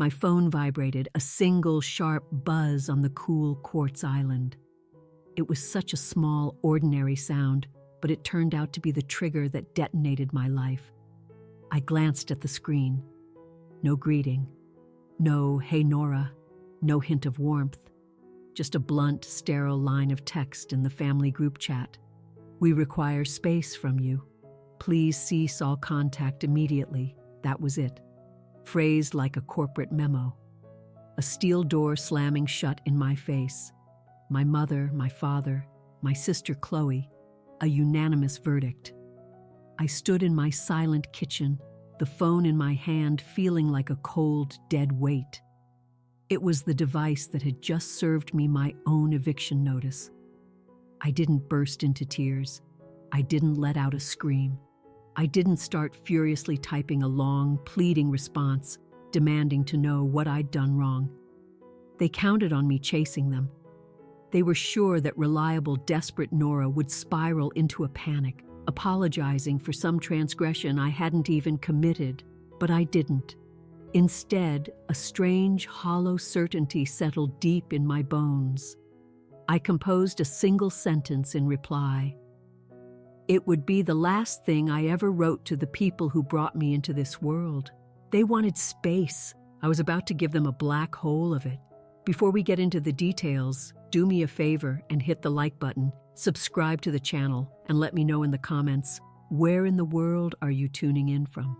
My phone vibrated, a single sharp buzz on the cool quartz island. It was such a small, ordinary sound, but it turned out to be the trigger that detonated my life. I glanced at the screen. No greeting. No, "Hey Nora." No hint of warmth. Just a blunt, sterile line of text in the family group chat. "We require space from you. Please cease all contact immediately." That was it. Phrased like a corporate memo. A steel door slamming shut in my face. My mother, my father, my sister Chloe. A unanimous verdict. I stood in my silent kitchen, the phone in my hand feeling like a cold, dead weight. It was the device that had just served me my own eviction notice. I didn't burst into tears. I didn't let out a scream. I didn't start furiously typing a long, pleading response, demanding to know what I'd done wrong. They counted on me chasing them. They were sure that reliable, desperate Nora would spiral into a panic, apologizing for some transgression I hadn't even committed, but I didn't. Instead, a strange, hollow certainty settled deep in my bones. I composed a single sentence in reply. It would be the last thing I ever wrote to the people who brought me into this world. They wanted space. I was about to give them a black hole of it. Before we get into the details, do me a favor and hit the like button, subscribe to the channel, and let me know in the comments, where in the world are you tuning in from?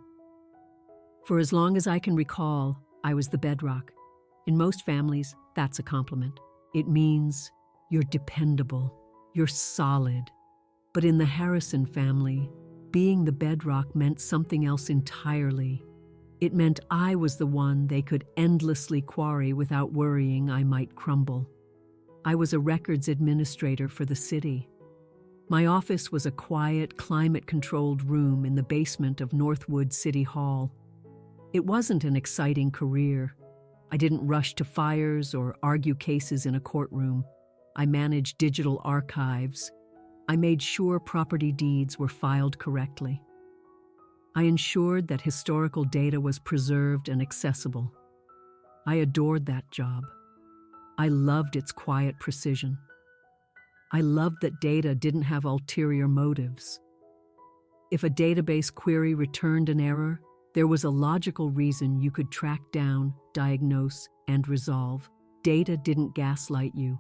For as long as I can recall, I was the bedrock. In most families, that's a compliment. It means you're dependable, you're solid. But in the Harrison family, being the bedrock meant something else entirely. It meant I was the one they could endlessly quarry without worrying I might crumble. I was a records administrator for the city. My office was a quiet, climate-controlled room in the basement of Northwood City Hall. It wasn't an exciting career. I didn't rush to fires or argue cases in a courtroom. I managed digital archives. I made sure property deeds were filed correctly. I ensured that historical data was preserved and accessible. I adored that job. I loved its quiet precision. I loved that data didn't have ulterior motives. If a database query returned an error, there was a logical reason you could track down, diagnose, and resolve. Data didn't gaslight you.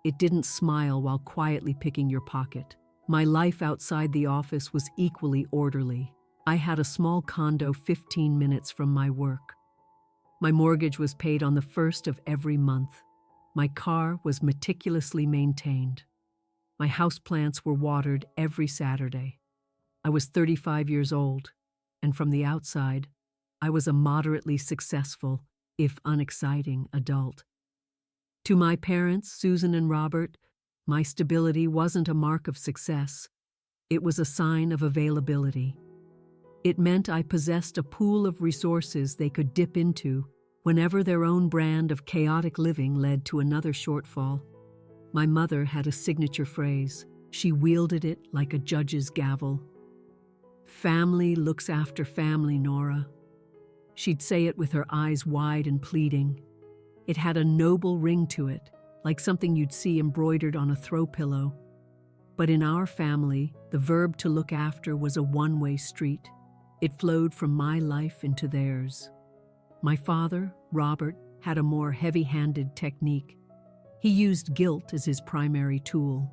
It didn't smile while quietly picking your pocket. My life outside the office was equally orderly. I had a small condo 15 minutes from my work. My mortgage was paid on the first of every month. My car was meticulously maintained. My houseplants were watered every Saturday. I was 35 years old, and from the outside, I was a moderately successful, if unexciting, adult. To my parents, Susan and Robert, my stability wasn't a mark of success. It was a sign of availability. It meant I possessed a pool of resources they could dip into whenever their own brand of chaotic living led to another shortfall. My mother had a signature phrase. She wielded it like a judge's gavel. "Family looks after family, Nora." She'd say it with her eyes wide and pleading. It had a noble ring to it, like something you'd see embroidered on a throw pillow. But in our family, the verb to look after was a one-way street. It flowed from my life into theirs. My father, Robert, had a more heavy-handed technique. He used guilt as his primary tool.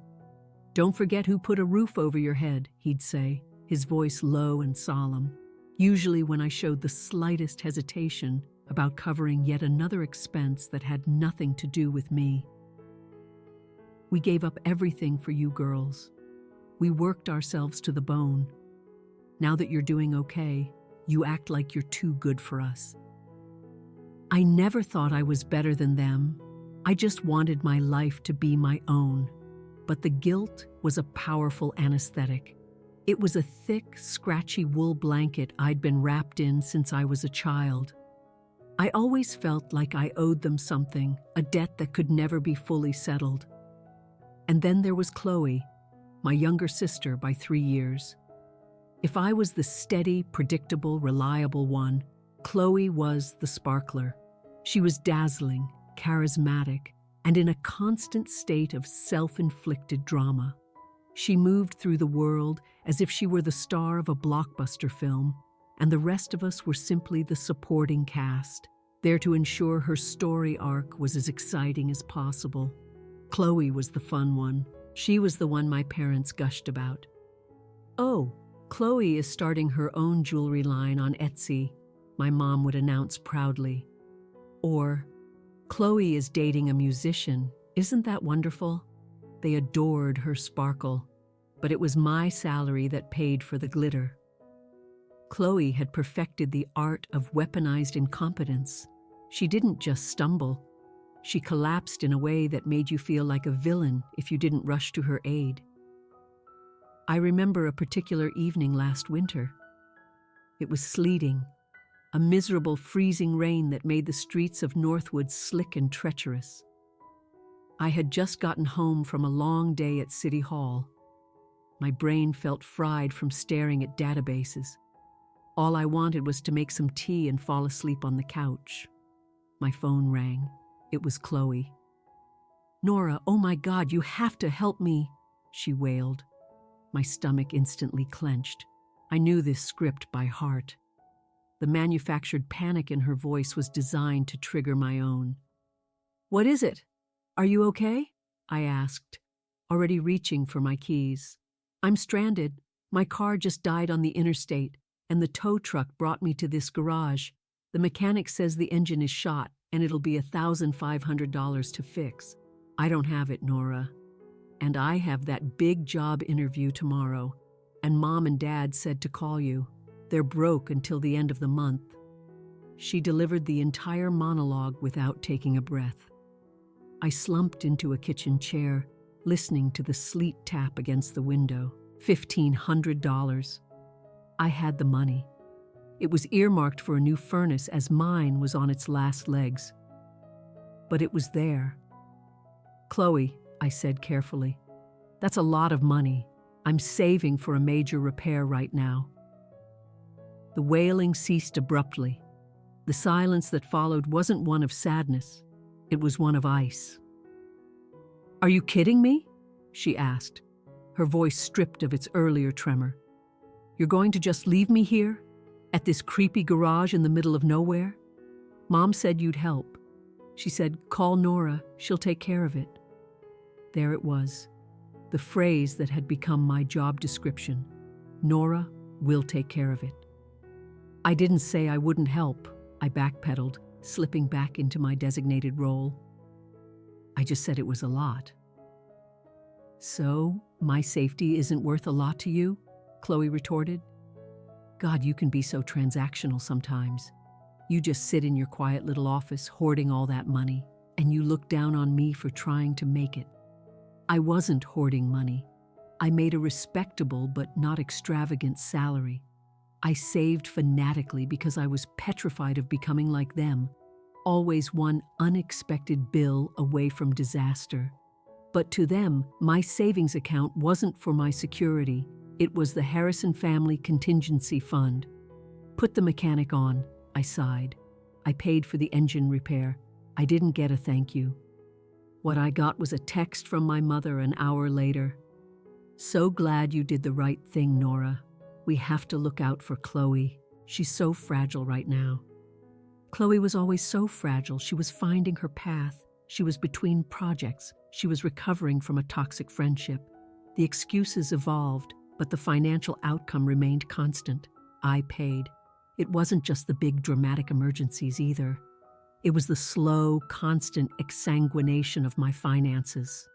"Don't forget who put a roof over your head," he'd say, his voice low and solemn. Usually when I showed the slightest hesitation about covering yet another expense that had nothing to do with me. "We gave up everything for you girls. We worked ourselves to the bone. Now that you're doing okay, you act like you're too good for us." I never thought I was better than them. I just wanted my life to be my own. But the guilt was a powerful anesthetic. It was a thick, scratchy wool blanket I'd been wrapped in since I was a child. I always felt like I owed them something, a debt that could never be fully settled. And then there was Chloe, my younger sister by 3 years. If I was the steady, predictable, reliable one, Chloe was the sparkler. She was dazzling, charismatic, and in a constant state of self-inflicted drama. She moved through the world as if she were the star of a blockbuster film, and the rest of us were simply the supporting cast, there to ensure her story arc was as exciting as possible. Chloe was the fun one. She was the one my parents gushed about. "Oh, Chloe is starting her own jewelry line on Etsy," my mom would announce proudly. Or, "Chloe is dating a musician. Isn't that wonderful?" They adored her sparkle, but it was my salary that paid for the glitter. Chloe had perfected the art of weaponized incompetence. She didn't just stumble. She collapsed in a way that made you feel like a villain if you didn't rush to her aid. I remember a particular evening last winter. It was sleeting, a miserable freezing rain that made the streets of Northwood slick and treacherous. I had just gotten home from a long day at City Hall. My brain felt fried from staring at databases. All I wanted was to make some tea and fall asleep on the couch. My phone rang. It was Chloe. "Nora, oh my God, you have to help me," she wailed. My stomach instantly clenched. I knew this script by heart. The manufactured panic in her voice was designed to trigger my own. "What is it? Are you okay?" I asked, already reaching for my keys. "I'm stranded. My car just died on the interstate, and the tow truck brought me to this garage. The mechanic says the engine is shot, and it'll be $1,500 to fix. I don't have it, Nora. And I have that big job interview tomorrow, and Mom and Dad said to call you. They're broke until the end of the month." She delivered the entire monologue without taking a breath. I slumped into a kitchen chair, listening to the sleet tap against the window. $1,500. I had the money. It was earmarked for a new furnace as mine was on its last legs. But it was there. "Chloe," I said carefully, "that's a lot of money. I'm saving for a major repair right now." The wailing ceased abruptly. The silence that followed wasn't one of sadness. It was one of ice. "Are you kidding me?" she asked, her voice stripped of its earlier tremor. "You're going to just leave me here, at this creepy garage in the middle of nowhere? Mom said you'd help. She said, call Nora, she'll take care of it." There it was, the phrase that had become my job description. Nora will take care of it. I didn't say I wouldn't help, I backpedaled, slipping back into my designated role. I just said it was a lot. "So, my safety isn't worth a lot to you?" Chloe retorted. "God, you can be so transactional sometimes. You just sit in your quiet little office hoarding all that money, and you look down on me for trying to make it." I wasn't hoarding money. I made a respectable but not extravagant salary. I saved fanatically because I was petrified of becoming like them, always one unexpected bill away from disaster. But to them, my savings account wasn't for my security. It was the Harrison Family Contingency Fund. "Put the mechanic on," I sighed. I paid for the engine repair. I didn't get a thank you. What I got was a text from my mother an hour later. "So glad you did the right thing, Nora. We have to look out for Chloe. She's so fragile right now." Chloe was always so fragile. She was finding her path. She was between projects. She was recovering from a toxic friendship. The excuses evolved, but the financial outcome remained constant. I paid. It wasn't just the big dramatic emergencies either. It was the slow, constant exsanguination of my finances.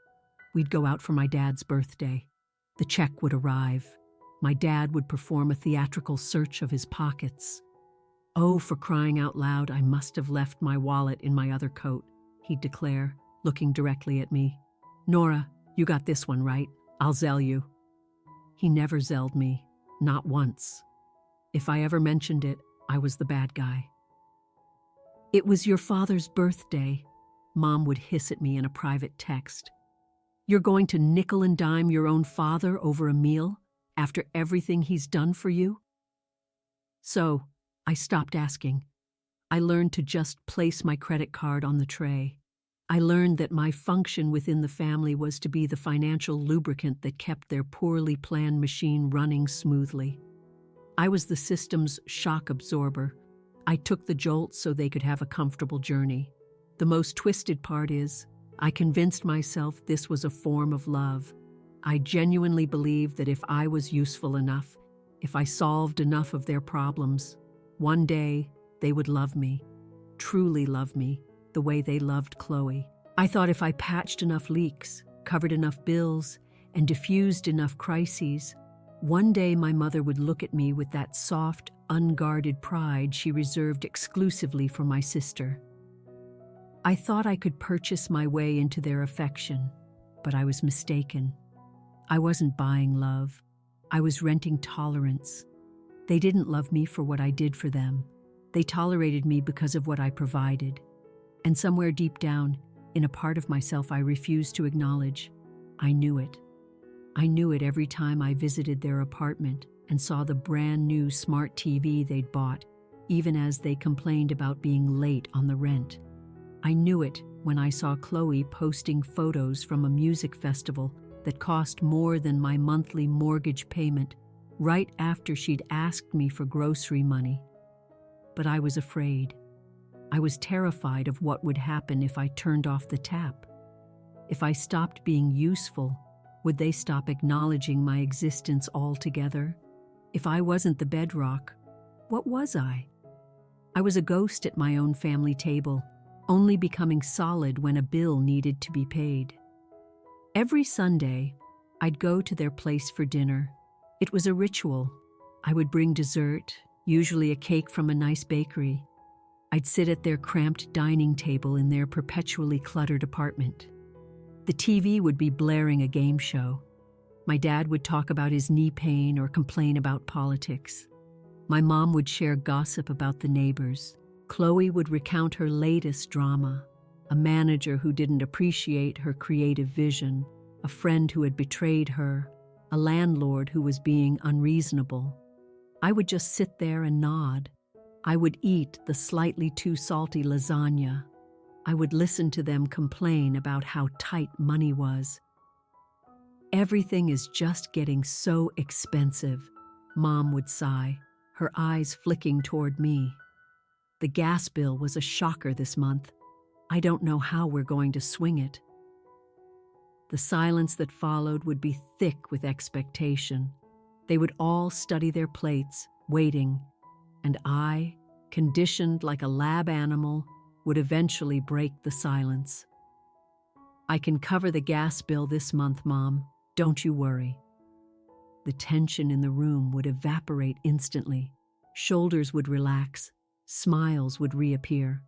We'd go out for my dad's birthday. The check would arrive. My dad would perform a theatrical search of his pockets. "Oh, for crying out loud, I must have left my wallet in my other coat," he'd declare, looking directly at me. "Nora, you got this one, right? I'll zell you." He never zelled me, not once. If I ever mentioned it, I was the bad guy. "It was your father's birthday," Mom would hiss at me in a private text. "You're going to nickel and dime your own father over a meal after everything he's done for you?" So, I stopped asking. I learned to just place my credit card on the tray. I learned that my function within the family was to be the financial lubricant that kept their poorly planned machine running smoothly. I was the system's shock absorber. I took the jolts so they could have a comfortable journey. The most twisted part is, I convinced myself this was a form of love. I genuinely believed that if I was useful enough, if I solved enough of their problems, one day they would love me, truly love me, the way they loved Chloe. I thought if I patched enough leaks, covered enough bills, and diffused enough crises, one day my mother would look at me with that soft, unguarded pride she reserved exclusively for my sister. I thought I could purchase my way into their affection, but I was mistaken. I wasn't buying love. I was renting tolerance. They didn't love me for what I did for them. They tolerated me because of what I provided. And somewhere deep down, in a part of myself I refused to acknowledge, I knew it. I knew it every time I visited their apartment and saw the brand new smart TV they'd bought, even as they complained about being late on the rent. I knew it when I saw Chloe posting photos from a music festival that cost more than my monthly mortgage payment, right after she'd asked me for grocery money. But I was afraid. I was terrified of what would happen if I turned off the tap. If I stopped being useful, would they stop acknowledging my existence altogether? If I wasn't the bedrock, what was I? I was a ghost at my own family table, only becoming solid when a bill needed to be paid. Every Sunday, I'd go to their place for dinner. It was a ritual. I would bring dessert, usually a cake from a nice bakery. I'd sit at their cramped dining table in their perpetually cluttered apartment. The TV would be blaring a game show. My dad would talk about his knee pain or complain about politics. My mom would share gossip about the neighbors. Chloe would recount her latest drama, a manager who didn't appreciate her creative vision, a friend who had betrayed her, a landlord who was being unreasonable. I would just sit there and nod. I would eat the slightly too salty lasagna. I would listen to them complain about how tight money was. Everything is just getting so expensive, Mom would sigh, her eyes flicking toward me. The gas bill was a shocker this month. I don't know how we're going to swing it. The silence that followed would be thick with expectation. They would all study their plates, waiting, and I, conditioned like a lab animal, would eventually break the silence. I can cover the gas bill this month, Mom. Don't you worry. The tension in the room would evaporate instantly. Shoulders would relax. Smiles would reappear.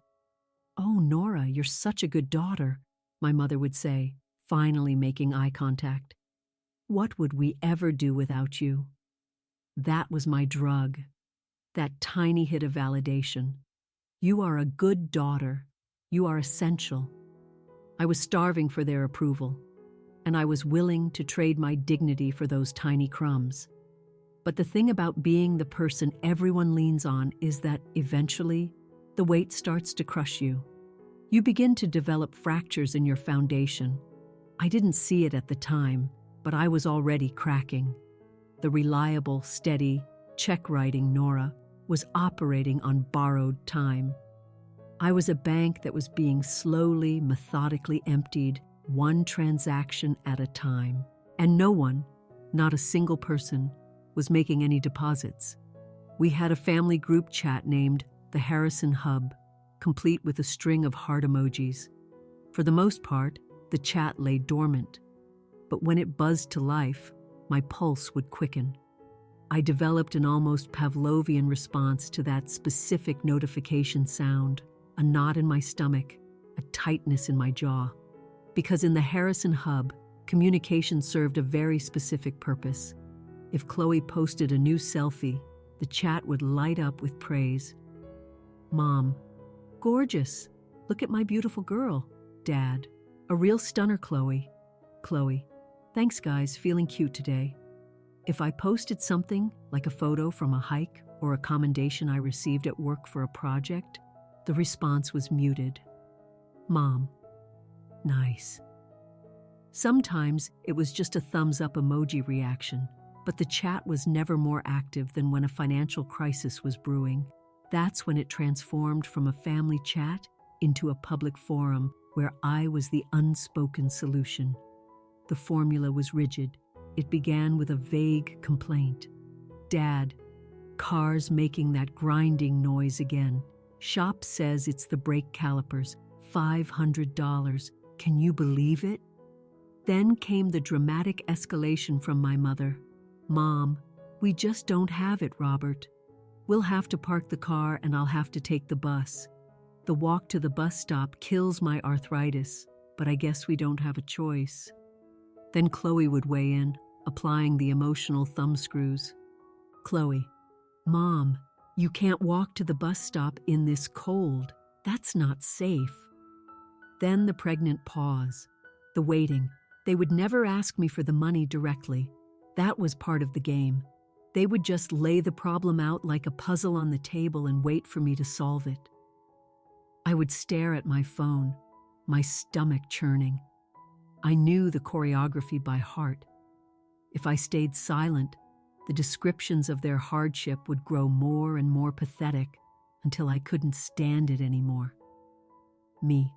"Oh, Nora, you're such a good daughter," my mother would say, finally making eye contact. "What would we ever do without you?" That was my drug. That tiny hit of validation. You are a good daughter. You are essential. I was starving for their approval, and I was willing to trade my dignity for those tiny crumbs. But the thing about being the person everyone leans on is that eventually, the weight starts to crush you. You begin to develop fractures in your foundation. I didn't see it at the time, but I was already cracking. The reliable, steady, check-writing Nora was operating on borrowed time. I was a bank that was being slowly, methodically emptied, one transaction at a time. And no one, not a single person, was making any deposits. We had a family group chat named the Harrison Hub, complete with a string of heart emojis. For the most part, the chat lay dormant. But when it buzzed to life, my pulse would quicken. I developed an almost Pavlovian response to that specific notification sound, a knot in my stomach, a tightness in my jaw. Because in the Harrison Hub, communication served a very specific purpose. If Chloe posted a new selfie, the chat would light up with praise. "Mom, gorgeous. Look at my beautiful girl." "Dad, a real stunner, Chloe." "Chloe, thanks guys, feeling cute today." If I posted something, like a photo from a hike or a commendation I received at work for a project, The response was muted. Mom. Nice. Sometimes it was just a thumbs up emoji reaction, but the chat was never more active than when a financial crisis was brewing. That's when it transformed from a family chat into a public forum where I was the unspoken solution. The formula was rigid. It began with a vague complaint. Dad, car's making that grinding noise again. Shop says it's the brake calipers. $500. Can you believe it? Then came the dramatic escalation from my mother. Mom, we just don't have it, Robert. We'll have to park the car and I'll have to take the bus. The walk to the bus stop kills my arthritis, but I guess we don't have a choice. Then Chloe would weigh in, applying the emotional thumbscrews. Chloe, Mom, you can't walk to the bus stop in this cold. That's not safe. Then the pregnant pause, the waiting. They would never ask me for the money directly. That was part of the game. They would just lay the problem out like a puzzle on the table and wait for me to solve it. I would stare at my phone, my stomach churning. I knew the choreography by heart. If I stayed silent, the descriptions of their hardship would grow more and more pathetic until I couldn't stand it anymore. Me.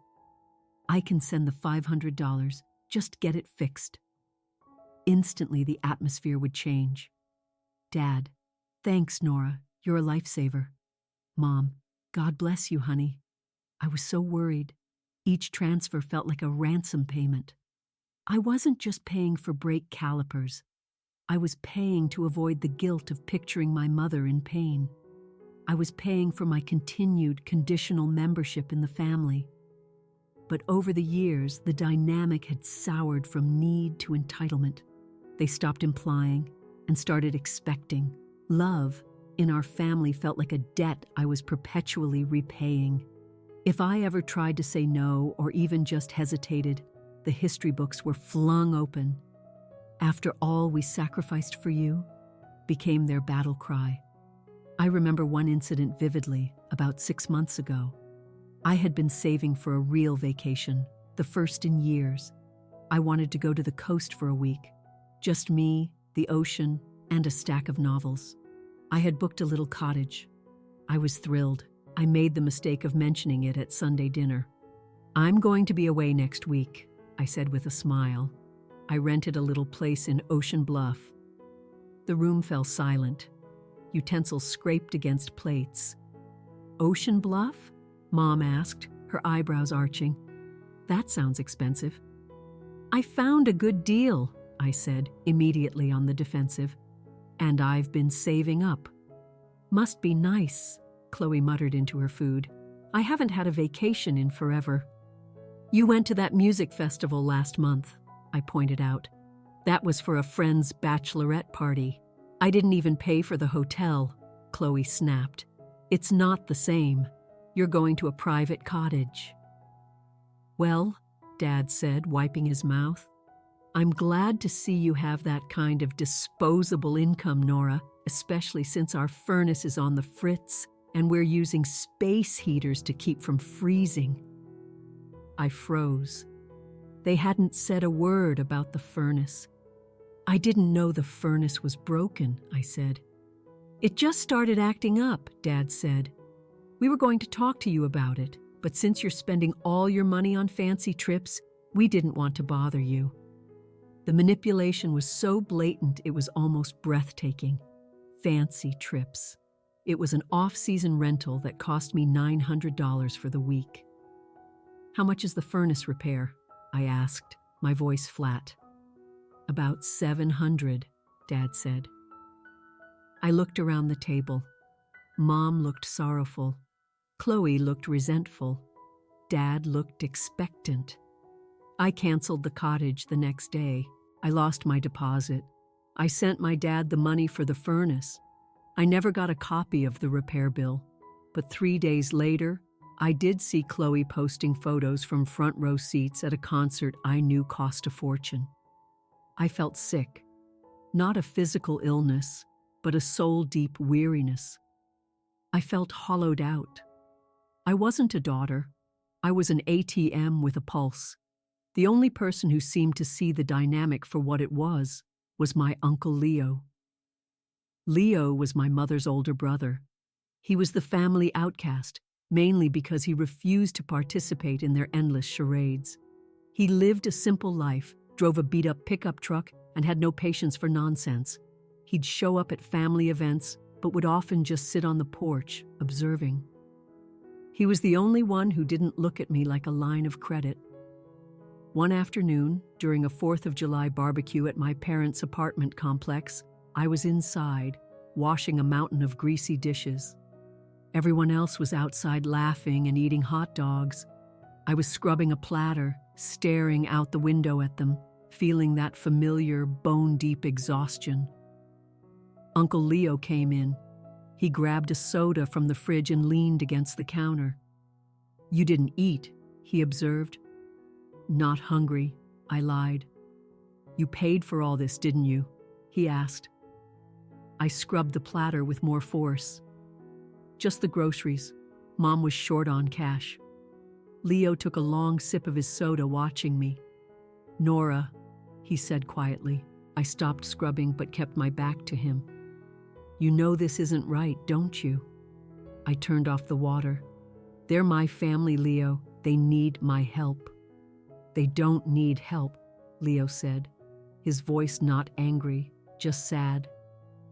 I can send the $500, just get it fixed. Instantly, the atmosphere would change. Dad, thanks, Nora, you're a lifesaver. Mom, God bless you, honey. I was so worried. Each transfer felt like a ransom payment. I wasn't just paying for brake calipers. I was paying to avoid the guilt of picturing my mother in pain. I was paying for my continued conditional membership in the family. But over the years, the dynamic had soured from need to entitlement. They stopped implying and started expecting. Love in our family felt like a debt I was perpetually repaying. If I ever tried to say no or even just hesitated, the history books were flung open. After all we sacrificed for you became their battle cry. I remember one incident vividly, about 6 months ago. I had been saving for a real vacation, the first in years. I wanted to go to the coast for a week. Just me, the ocean, and a stack of novels. I had booked a little cottage. I was thrilled. I made the mistake of mentioning it at Sunday dinner. I'm going to be away next week, I said with a smile. I rented a little place in Ocean Bluff. The room fell silent. Utensils scraped against plates. Ocean Bluff? Mom asked, her eyebrows arching. That sounds expensive. I found a good deal, I said, immediately on the defensive. And I've been saving up. Must be nice, Chloe muttered into her food. I haven't had a vacation in forever. You went to that music festival last month, I pointed out. That was for a friend's bachelorette party. I didn't even pay for the hotel, Chloe snapped. It's not the same. You're going to a private cottage. Well, Dad said, wiping his mouth, I'm glad to see you have that kind of disposable income, Nora, especially since our furnace is on the fritz and we're using space heaters to keep from freezing. I froze. They hadn't said a word about the furnace. I didn't know the furnace was broken, I said. It just started acting up, Dad said. We were going to talk to you about it, but since you're spending all your money on fancy trips, we didn't want to bother you. The manipulation was so blatant it was almost breathtaking. Fancy trips. It was an off-season rental that cost me $900 for the week. How much is the furnace repair? I asked, my voice flat. About $700, Dad said. I looked around the table. Mom looked sorrowful. Chloe looked resentful. Dad looked expectant. I canceled the cottage the next day. I lost my deposit. I sent my dad the money for the furnace. I never got a copy of the repair bill. But 3 days later, I did see Chloe posting photos from front row seats at a concert I knew cost a fortune. I felt sick. Not a physical illness, but a soul-deep weariness. I felt hollowed out. I wasn't a daughter. I was an ATM with a pulse. The only person who seemed to see the dynamic for what it was my Uncle Leo. Leo was my mother's older brother. He was the family outcast, mainly because he refused to participate in their endless charades. He lived a simple life, drove a beat-up pickup truck, and had no patience for nonsense. He'd show up at family events, but would often just sit on the porch, observing. He was the only one who didn't look at me like a line of credit. One afternoon, during a 4th of July barbecue at my parents' apartment complex, I was inside, washing a mountain of greasy dishes. Everyone else was outside laughing and eating hot dogs. I was scrubbing a platter, staring out the window at them, feeling that familiar, bone-deep exhaustion. Uncle Leo came in. He grabbed a soda from the fridge and leaned against the counter. "You didn't eat," he observed. "Not hungry," I lied. "You paid for all this, didn't you?" he asked. I scrubbed the platter with more force. "Just the groceries. Mom was short on cash." Leo took a long sip of his soda, watching me. "Nora," he said quietly. I stopped scrubbing but kept my back to him. "You know this isn't right, don't you?" I turned off the water. "They're my family, Leo. They need my help." "They don't need help," Leo said, his voice not angry, just sad.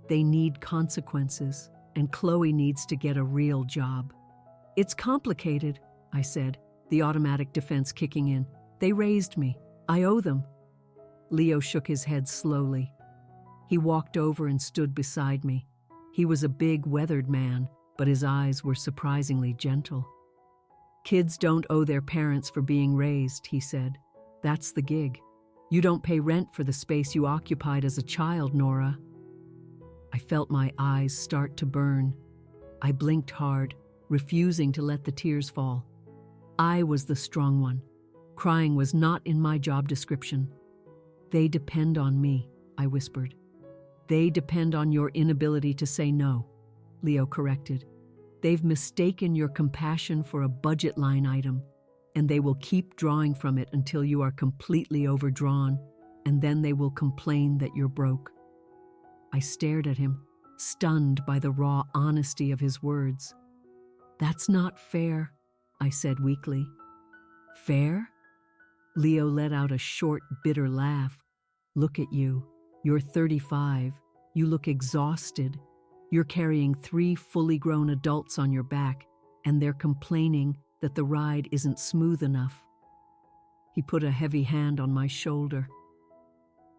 "They need consequences, and Chloe needs to get a real job." "It's complicated," I said, the automatic defense kicking in. "They raised me. I owe them." Leo shook his head slowly. He walked over and stood beside me. He was a big, weathered man, but his eyes were surprisingly gentle. "Kids don't owe their parents for being raised," he said. "That's the gig. You don't pay rent for the space you occupied as a child, Nora." I felt my eyes start to burn. I blinked hard, refusing to let the tears fall. I was the strong one. Crying was not in my job description. "They depend on me," I whispered. "They depend on your inability to say no," Leo corrected. "They've mistaken your compassion for a budget line item, and they will keep drawing from it until you are completely overdrawn, and then they will complain that you're broke." I stared at him, stunned by the raw honesty of his words. "That's not fair," I said weakly. "Fair?" Leo let out a short, bitter laugh. "Look at you. You're 35. You look exhausted. You're carrying 3 fully grown adults on your back, and they're complaining that the ride isn't smooth enough." He put a heavy hand on my shoulder.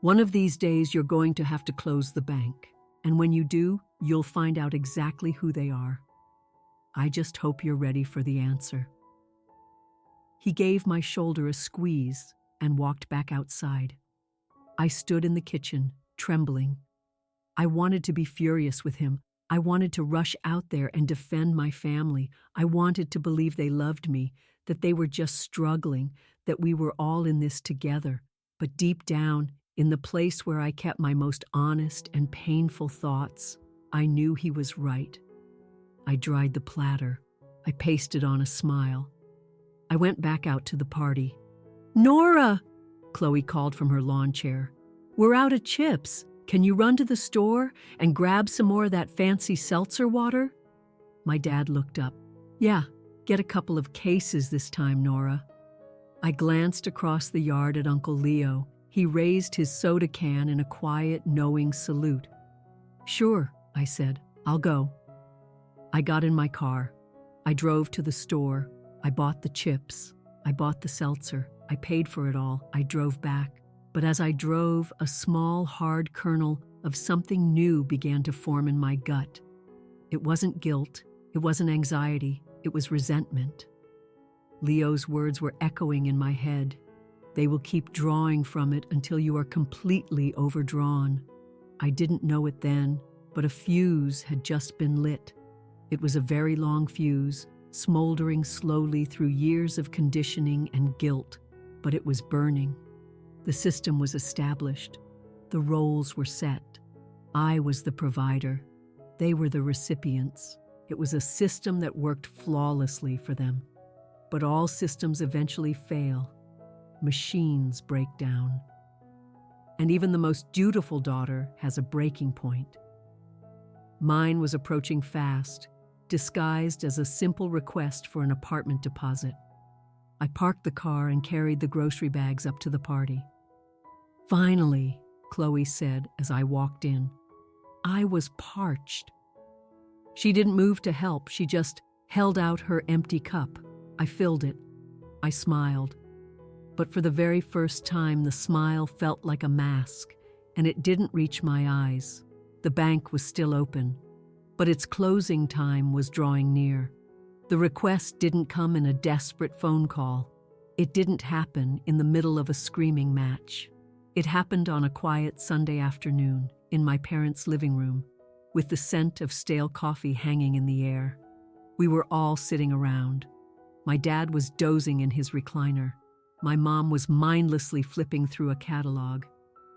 "One of these days you're going to have to close the bank, and when you do, you'll find out exactly who they are. I just hope you're ready for the answer." He gave my shoulder a squeeze and walked back outside. I stood in the kitchen, trembling. I wanted to be furious with him. I wanted to rush out there and defend my family. I wanted to believe they loved me, that they were just struggling, that we were all in this together. But deep down, in the place where I kept my most honest and painful thoughts, I knew he was right. I dried the platter. I pasted on a smile. I went back out to the party. "Nora!" Chloe called from her lawn chair. "We're out of chips. Can you run to the store and grab some more of that fancy seltzer water?" My dad looked up. "Yeah, get a couple of cases this time, Nora." I glanced across the yard at Uncle Leo. He raised his soda can in a quiet, knowing salute. "Sure," I said. "I'll go." I got in my car. I drove to the store. I bought the chips. I bought the seltzer. I paid for it all. I drove back. But as I drove, a small, hard kernel of something new began to form in my gut. It wasn't guilt. It wasn't anxiety. It was resentment. Leo's words were echoing in my head. "They will keep drawing from it until you are completely overdrawn." I didn't know it then, but a fuse had just been lit. It was a very long fuse, smoldering slowly through years of conditioning and guilt, but it was burning. The system was established. The roles were set. I was the provider. They were the recipients. It was a system that worked flawlessly for them. But all systems eventually fail. Machines break down. And even the most dutiful daughter has a breaking point. Mine was approaching fast, disguised as a simple request for an apartment deposit. I parked the car and carried the grocery bags up to the party. "Finally," Chloe said as I walked in. I was parched. She didn't move to help, she just held out her empty cup. I filled it. I smiled. But for the very first time, the smile felt like a mask, and it didn't reach my eyes. The bank was still open, but its closing time was drawing near. The request didn't come in a desperate phone call. It didn't happen in the middle of a screaming match. It happened on a quiet Sunday afternoon in my parents' living room, with the scent of stale coffee hanging in the air. We were all sitting around. My dad was dozing in his recliner. My mom was mindlessly flipping through a catalog.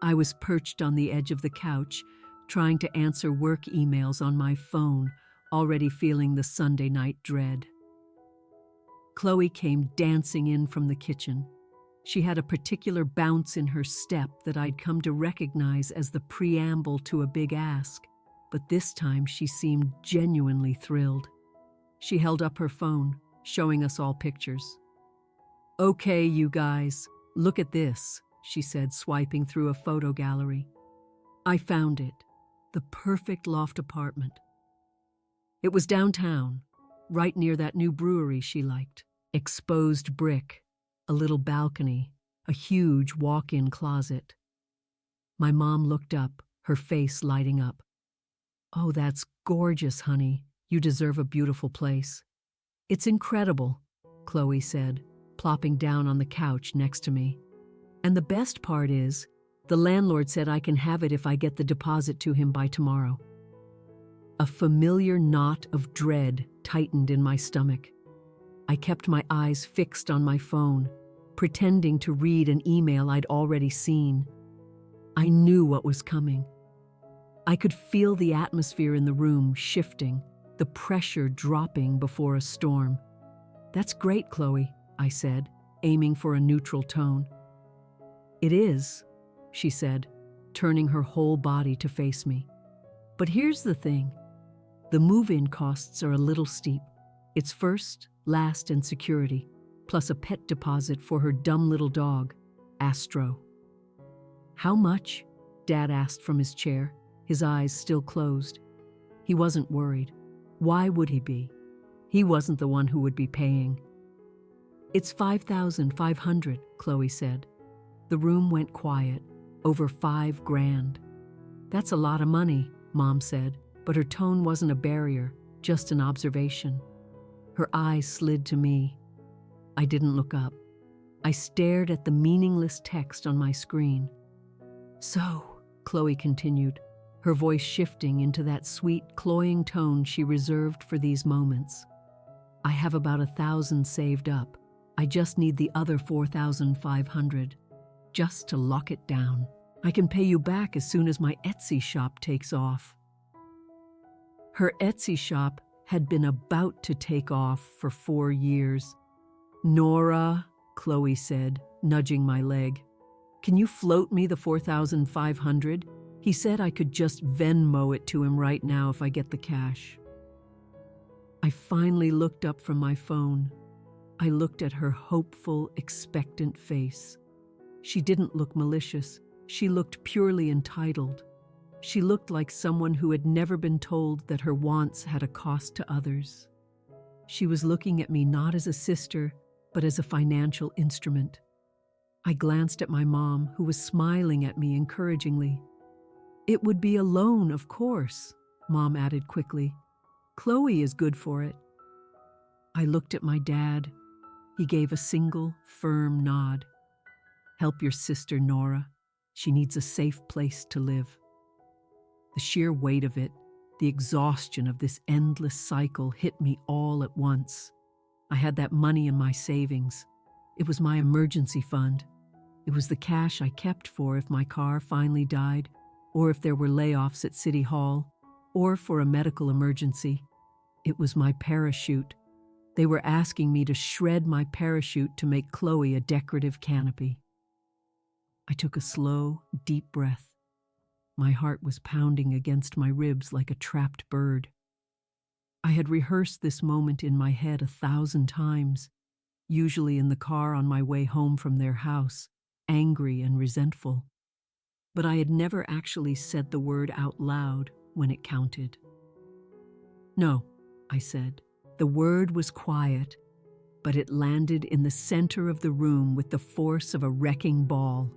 I was perched on the edge of the couch, trying to answer work emails on my phone, already feeling the Sunday night dread. Chloe came dancing in from the kitchen. She had a particular bounce in her step that I'd come to recognize as the preamble to a big ask, but this time she seemed genuinely thrilled. She held up her phone, showing us all pictures. "Okay, you guys, look at this," she said, swiping through a photo gallery. I found it, the perfect loft apartment. It was downtown, right near that new brewery she liked. Exposed brick, a little balcony, a huge walk-in closet. My mom looked up, her face lighting up. "Oh, that's gorgeous, honey. You deserve a beautiful place." "It's incredible," Chloe said, plopping down on the couch next to me. "And the best part is, the landlord said I can have it if I get the deposit to him by tomorrow." A familiar knot of dread tightened in my stomach. I kept my eyes fixed on my phone, pretending to read an email I'd already seen. I knew what was coming. I could feel the atmosphere in the room shifting, the pressure dropping before a storm. "That's great, Chloe," I said, aiming for a neutral tone. "It is," she said, turning her whole body to face me. "But here's the thing. The move-in costs are a little steep. It's first, last, and security, plus a pet deposit for her dumb little dog, Astro." "How much?" Dad asked from his chair, his eyes still closed. He wasn't worried. Why would he be? He wasn't the one who would be paying. "It's $5,500, Chloe said. The room went quiet. Over $5,000. "That's a lot of money," Mom said, but her tone wasn't a barrier, just an observation. Her eyes slid to me. I didn't look up. I stared at the meaningless text on my screen. "So," Chloe continued, her voice shifting into that sweet, cloying tone she reserved for these moments. "I have about 1,000 saved up. I just need the other 4,500, just to lock it down. I can pay you back as soon as my Etsy shop takes off." Her Etsy shop had been about to take off for 4 years. "Nora," Chloe said, nudging my leg, "can you float me the 4,500? He said I could just Venmo it to him right now if I get the cash." I finally looked up from my phone. I looked at her hopeful, expectant face. She didn't look malicious. She looked purely entitled. She looked like someone who had never been told that her wants had a cost to others. She was looking at me not as a sister, but as a financial instrument. I glanced at my mom, who was smiling at me encouragingly. "It would be a loan, of course," Mom added quickly. "Chloe is good for it." I looked at my dad. He gave a single, firm nod. "Help your sister, Nora. She needs a safe place to live." The sheer weight of it, the exhaustion of this endless cycle hit me all at once. I had that money in my savings. It was my emergency fund. It was the cash I kept for if my car finally died, or if there were layoffs at City Hall, or for a medical emergency. It was my parachute. They were asking me to shred my parachute to make Chloe a decorative canopy. I took a slow, deep breath. My heart was pounding against my ribs like a trapped bird. I had rehearsed this moment in my head 1,000 times, usually in the car on my way home from their house, angry and resentful. But I had never actually said the word out loud when it counted. "No," I said. The word was quiet, but it landed in the center of the room with the force of a wrecking ball.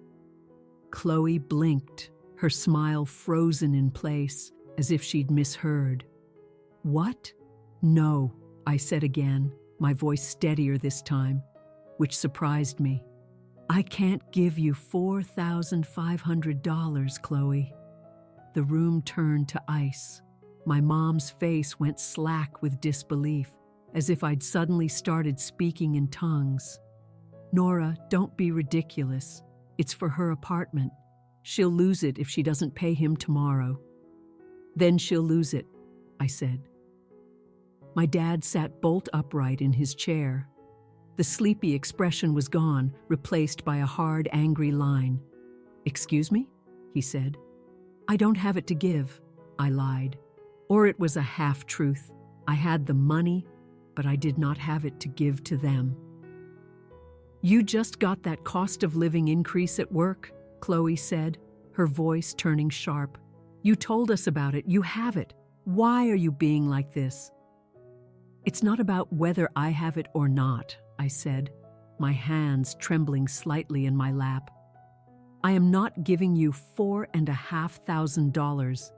Chloe blinked, her smile frozen in place, as if she'd misheard. "What?" "No," I said again, my voice steadier this time, which surprised me. "I can't give you $4,500, Chloe." The room turned to ice. My mom's face went slack with disbelief, as if I'd suddenly started speaking in tongues. "Nora, don't be ridiculous. It's for her apartment. She'll lose it if she doesn't pay him tomorrow." "Then she'll lose it," I said. My dad sat bolt upright in his chair. The sleepy expression was gone, replaced by a hard, angry line. "Excuse me?" he said. "I don't have it to give," I lied. Or it was a half-truth. I had the money, but I did not have it to give to them. "You just got that cost of living increase at work," Chloe said, her voice turning sharp. "You told us about it. You have it. Why are you being like this?" "It's not about whether I have it or not," I said, my hands trembling slightly in my lap. "I am not giving you $4,500.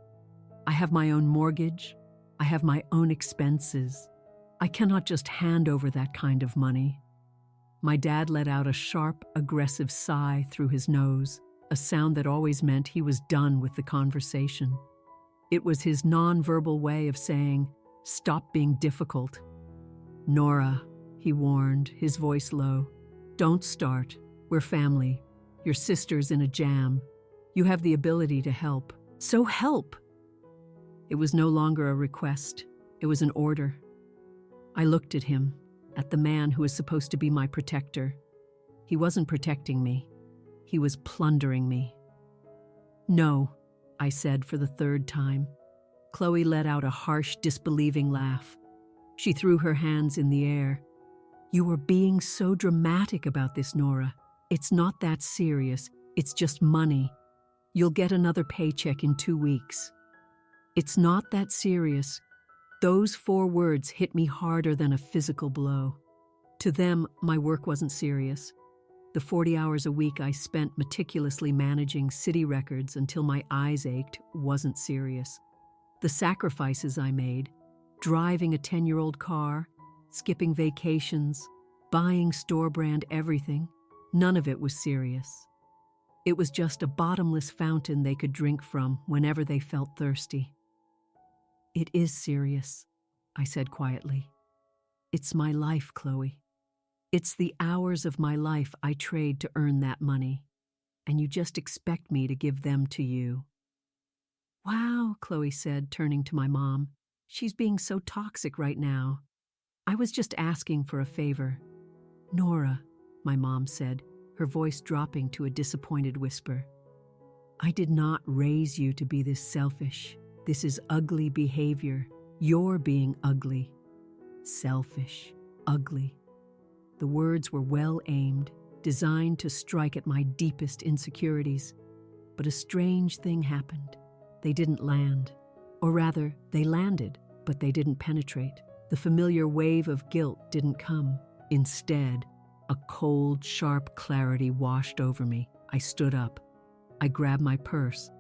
I have my own mortgage. I have my own expenses. I cannot just hand over that kind of money." My dad let out a sharp, aggressive sigh through his nose, a sound that always meant he was done with the conversation. It was his nonverbal way of saying, "Stop being difficult." "Nora," he warned, his voice low, "don't start. We're family. Your sister's in a jam. You have the ability to help. So help!" It was no longer a request. It was an order. I looked at him, at the man who was supposed to be my protector. He wasn't protecting me. He was plundering me. "No," I said for the third time. Chloe let out a harsh, disbelieving laugh. She threw her hands in the air. "You are being so dramatic about this, Nora. It's not that serious. It's just money. You'll get another paycheck in 2 weeks." "It's not that serious." Those 4 words hit me harder than a physical blow. To them, my work wasn't serious. The 40 hours a week I spent meticulously managing city records until my eyes ached wasn't serious. The sacrifices I made, driving a 10-year-old car, skipping vacations, buying store-brand everything, none of it was serious. It was just a bottomless fountain they could drink from whenever they felt thirsty. "It is serious," I said quietly. "It's my life, Chloe. It's the hours of my life I trade to earn that money, and you just expect me to give them to you." "Wow," Chloe said, turning to my mom. "She's being so toxic right now. I was just asking for a favor." "Nora," my mom said, her voice dropping to a disappointed whisper. "I did not raise you to be this selfish. This is ugly behavior. You're being ugly. Selfish. Ugly." The words were well aimed, designed to strike at my deepest insecurities. But a strange thing happened. They didn't land. Or rather, they landed, but they didn't penetrate. The familiar wave of guilt didn't come. Instead, a cold, sharp clarity washed over me. I stood up. I grabbed my purse.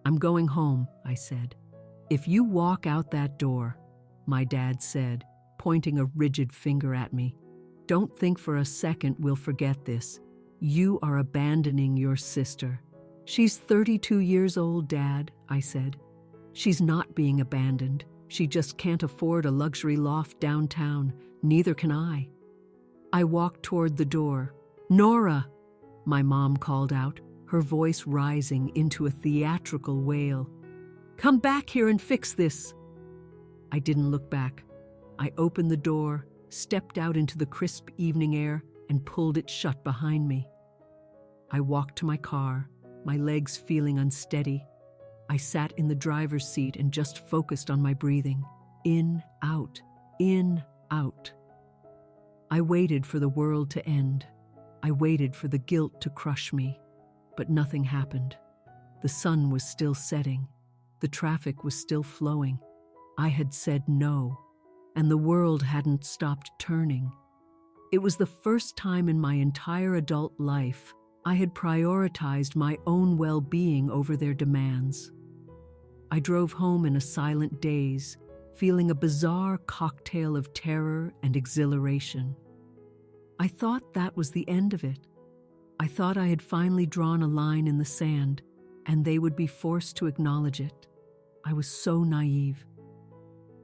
"I'm going home," I said. "If you walk out that door," my dad said, pointing a rigid finger at me, "don't think for a second we'll forget this. You are abandoning your sister." "She's 32 years old, Dad," I said. "She's not being abandoned. She just can't afford a luxury loft downtown. Neither can I." I walked toward the door. "Nora!" my mom called out, her voice rising into a theatrical wail. "Come back here and fix this." I didn't look back. I opened the door, stepped out into the crisp evening air, and pulled it shut behind me. I walked to my car, my legs feeling unsteady. I sat in the driver's seat and just focused on my breathing. In, out, in, out. I waited for the world to end. I waited for the guilt to crush me. But nothing happened. The sun was still setting. The traffic was still flowing. I had said no, and the world hadn't stopped turning. It was the first time in my entire adult life I had prioritized my own well-being over their demands. I drove home in a silent daze, feeling a bizarre cocktail of terror and exhilaration. I thought that was the end of it. I thought I had finally drawn a line in the sand, and they would be forced to acknowledge it. I was so naive.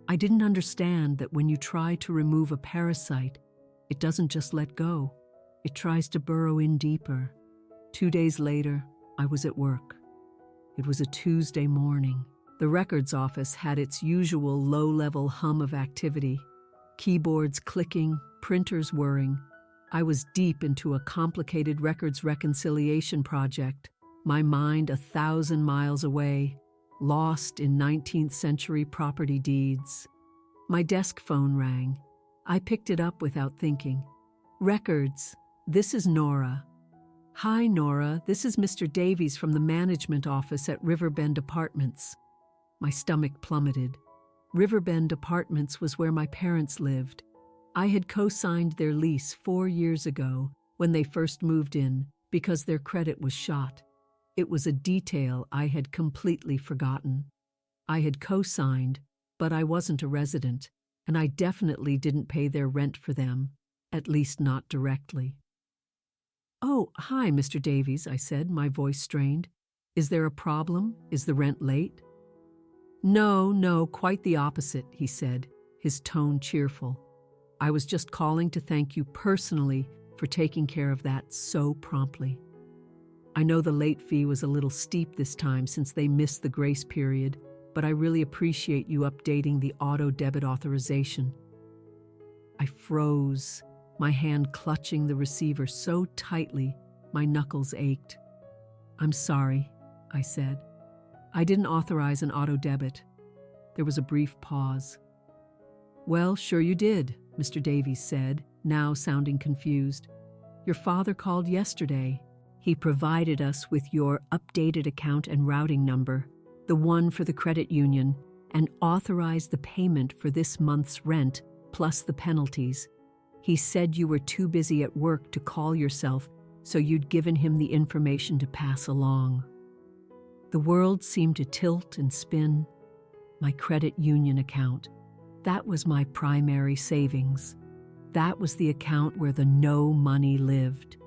I didn't understand that when you try to remove a parasite, it doesn't just let go. It tries to burrow in deeper. 2 days later, I was at work. It was a Tuesday morning. The records office had its usual low-level hum of activity. Keyboards clicking, printers whirring. I was deep into a complicated records reconciliation project, my mind 1,000 miles away, lost in 19th century property deeds. My desk phone rang. I picked it up without thinking. Records, this is Nora. Hi, Nora, this is Mr. Davies from the management office at Riverbend Apartments. My stomach plummeted. Riverbend Apartments was where my parents lived. I had co-signed their lease 4 years ago when they first moved in because their credit was shot. It was a detail I had completely forgotten. I had co-signed, but I wasn't a resident, and I definitely didn't pay their rent for them, at least not directly. "Oh, hi, Mr. Davies," I said, my voice strained. "Is there a problem? Is the rent late?" No, quite the opposite," he said, his tone cheerful. "I was just calling to thank you personally for taking care of that so promptly. I know the late fee was a little steep this time since they missed the grace period, but I really appreciate you updating the auto debit authorization." I froze, my hand clutching the receiver so tightly my knuckles ached. "I'm sorry," I said. "I didn't authorize an auto debit." There was a brief pause. "Well, sure you did," Mr. Davies said, now sounding confused. "Your father called yesterday. He provided us with your updated account and routing number, the one for the credit union, and authorized the payment for this month's rent plus the penalties. He said you were too busy at work to call yourself, so you'd given him the information to pass along." The world seemed to tilt and spin. My credit union account. That was my primary savings. That was the account where the no money lived.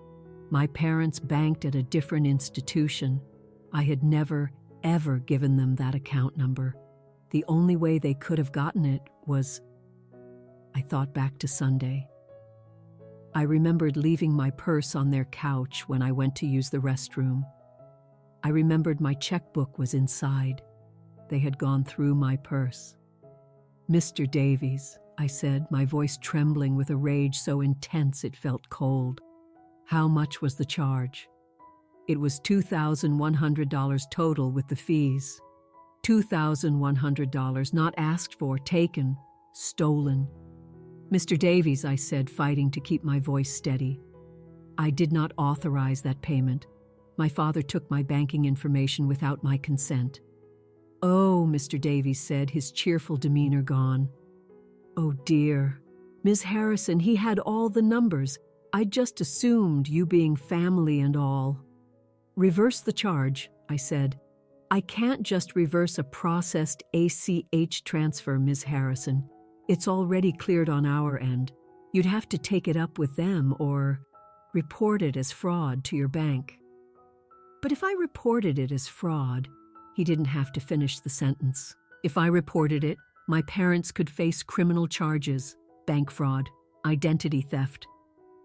My parents banked at a different institution. I had never, ever given them that account number. The only way they could have gotten it was... I thought back to Sunday. I remembered leaving my purse on their couch when I went to use the restroom. I remembered my checkbook was inside. They had gone through my purse. "Mr. Davies," I said, my voice trembling with a rage so intense it felt cold. "How much was the charge?" It was $2,100 total with the fees. $2,100 not asked for, taken, stolen. "Mr. Davies," I said, fighting to keep my voice steady. "I did not authorize that payment. My father took my banking information without my consent." "Oh," Mr. Davies said, his cheerful demeanor gone. "Oh dear. Ms. Harrison, he had all the numbers. I just assumed, you being family and all." "Reverse the charge," I said. "I can't just reverse a processed ACH transfer, Ms. Harrison. It's already cleared on our end. You'd have to take it up with them or report it as fraud to your bank." "But if I reported it as fraud," he didn't have to finish the sentence. "If I reported it, my parents could face criminal charges, bank fraud, identity theft."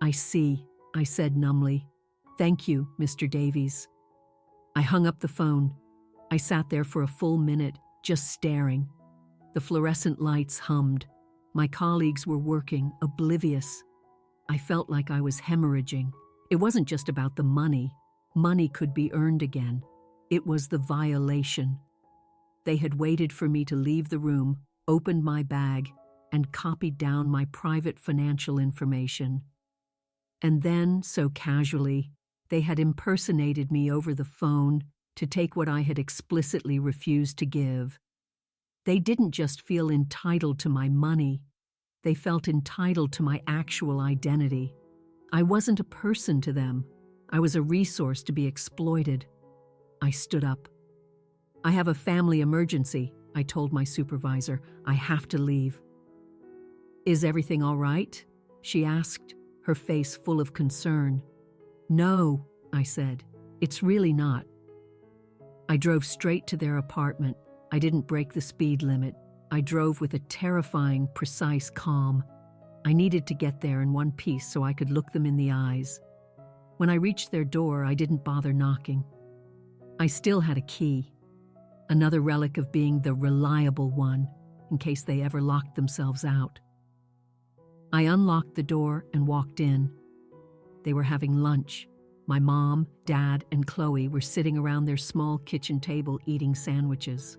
"I see," I said numbly. "Thank you, Mr. Davies." I hung up the phone. I sat there for a full minute, just staring. The fluorescent lights hummed. My colleagues were working, oblivious. I felt like I was hemorrhaging. It wasn't just about the money. Money could be earned again. It was the violation. They had waited for me to leave the room, opened my bag, and copied down my private financial information. And then, so casually, they had impersonated me over the phone to take what I had explicitly refused to give. They didn't just feel entitled to my money. They felt entitled to my actual identity. I wasn't a person to them. I was a resource to be exploited. I stood up. "I have a family emergency," I told my supervisor. "I have to leave." "Is everything all right?" she asked, her face full of concern. "No," I said. "It's really not." I drove straight to their apartment. I didn't break the speed limit. I drove with a terrifying, precise calm. I needed to get there in one piece so I could look them in the eyes. When I reached their door, I didn't bother knocking. I still had a key, another relic of being the reliable one, in case they ever locked themselves out. I unlocked the door and walked in. They were having lunch. My mom, dad, and Chloe were sitting around their small kitchen table eating sandwiches.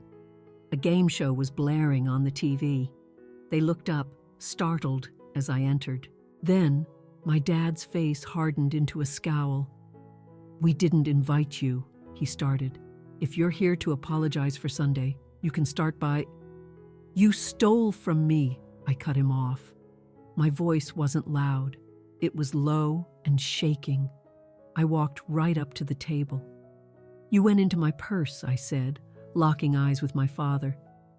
A game show was blaring on the TV. They looked up, startled, as I entered. Then, my dad's face hardened into a scowl. "We didn't invite you," he started. "If you're here to apologize for Sunday, you can start by—" "You stole from me," I cut him off. My voice wasn't loud. It was low and shaking. I walked right up to the table. "You went into my purse," I said, locking eyes with my father.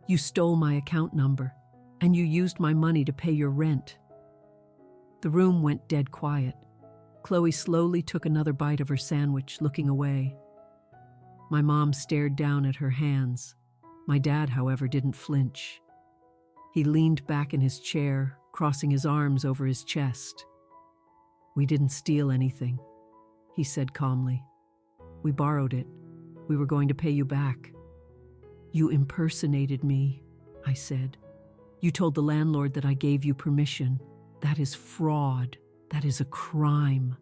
"You stole my account number, and you used my money to pay your rent." The room went dead quiet. Chloe slowly took another bite of her sandwich, looking away. My mom stared down at her hands. My dad, however, didn't flinch. He leaned back in his chair, crossing his arms over his chest. "We didn't steal anything," he said calmly. "We borrowed it. We were going to pay you back." "You impersonated me," I said. "You told the landlord that I gave you permission. That is fraud. That is a crime."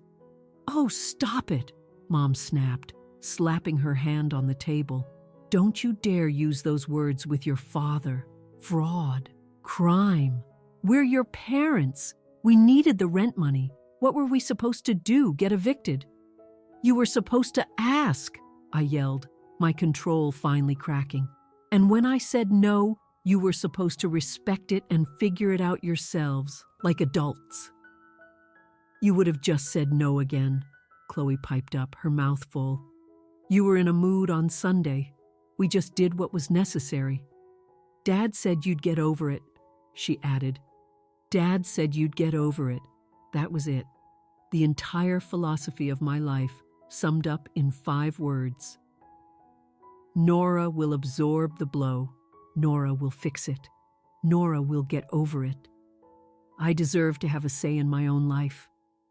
"Oh, stop it," Mom snapped, slapping her hand on the table. "Don't you dare use those words with your father. Fraud. Crime. We're your parents. We needed the rent money. What were we supposed to do, get evicted?" "You were supposed to ask," I yelled, my control finally cracking. "And when I said no, you were supposed to respect it and figure it out yourselves, like adults." "You would have just said no again," Chloe piped up, her mouth full. "You were in a mood on Sunday. We just did what was necessary." "Dad said you'd get over it," she added. "Dad said you'd get over it." That was it. The entire philosophy of my life, summed up in 5 words. Nora will absorb the blow. Nora will fix it. Nora will get over it. "I deserve to have a say in my own life,"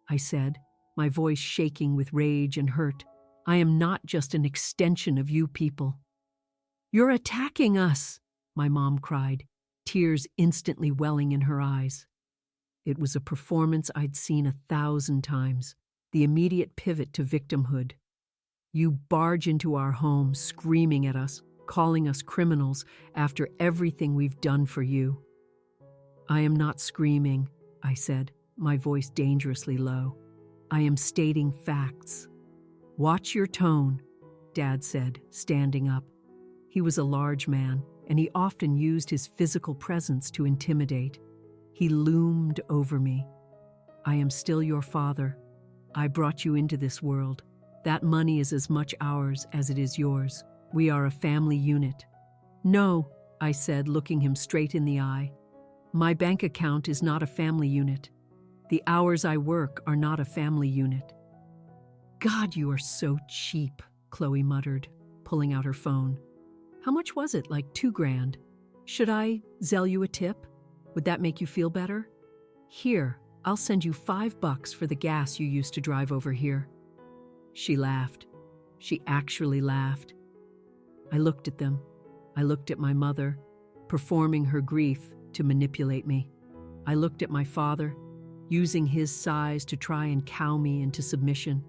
I said, my voice shaking with rage and hurt. "I am not just an extension of you people." "You're attacking us," my mom cried, tears instantly welling in her eyes. It was a performance I'd seen 1,000 times, the immediate pivot to victimhood. You barge into our home screaming at us, calling us criminals after everything we've done for you. "I am not screaming," I said, my voice dangerously low. "I am stating facts." "Watch your tone," Dad said, standing up. He was a large man, and he often used his physical presence to intimidate. He loomed over me. "I am still your father. I brought you into this world. That money is as much ours as it is yours. We are a family unit." "No," I said, looking him straight in the eye. "My bank account is not a family unit. The hours I work are not a family unit." "God, you are so cheap," Chloe muttered, pulling out her phone. "How much was it, like $2,000? Should I Zelle you a tip? Would that make you feel better? Here, I'll send you $5 for the gas you used to drive over here." She laughed. She actually laughed. I looked at them. I looked at my mother, performing her grief to manipulate me. I looked at my father, using his size to try and cow me into submission.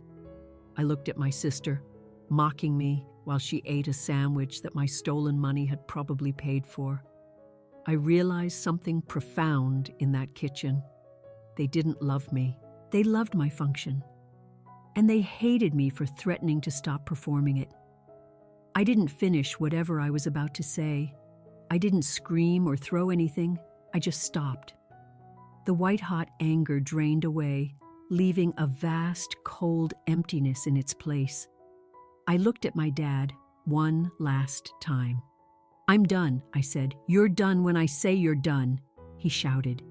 I looked at my sister, mocking me while she ate a sandwich that my stolen money had probably paid for. I realized something profound in that kitchen. They didn't love me. They loved my function. And they hated me for threatening to stop performing it. I didn't finish whatever I was about to say. I didn't scream or throw anything. I just stopped. The white-hot anger drained away, leaving a vast, cold emptiness in its place. I looked at my dad one last time. "I'm done," I said. "You're done when I say you're done," he shouted.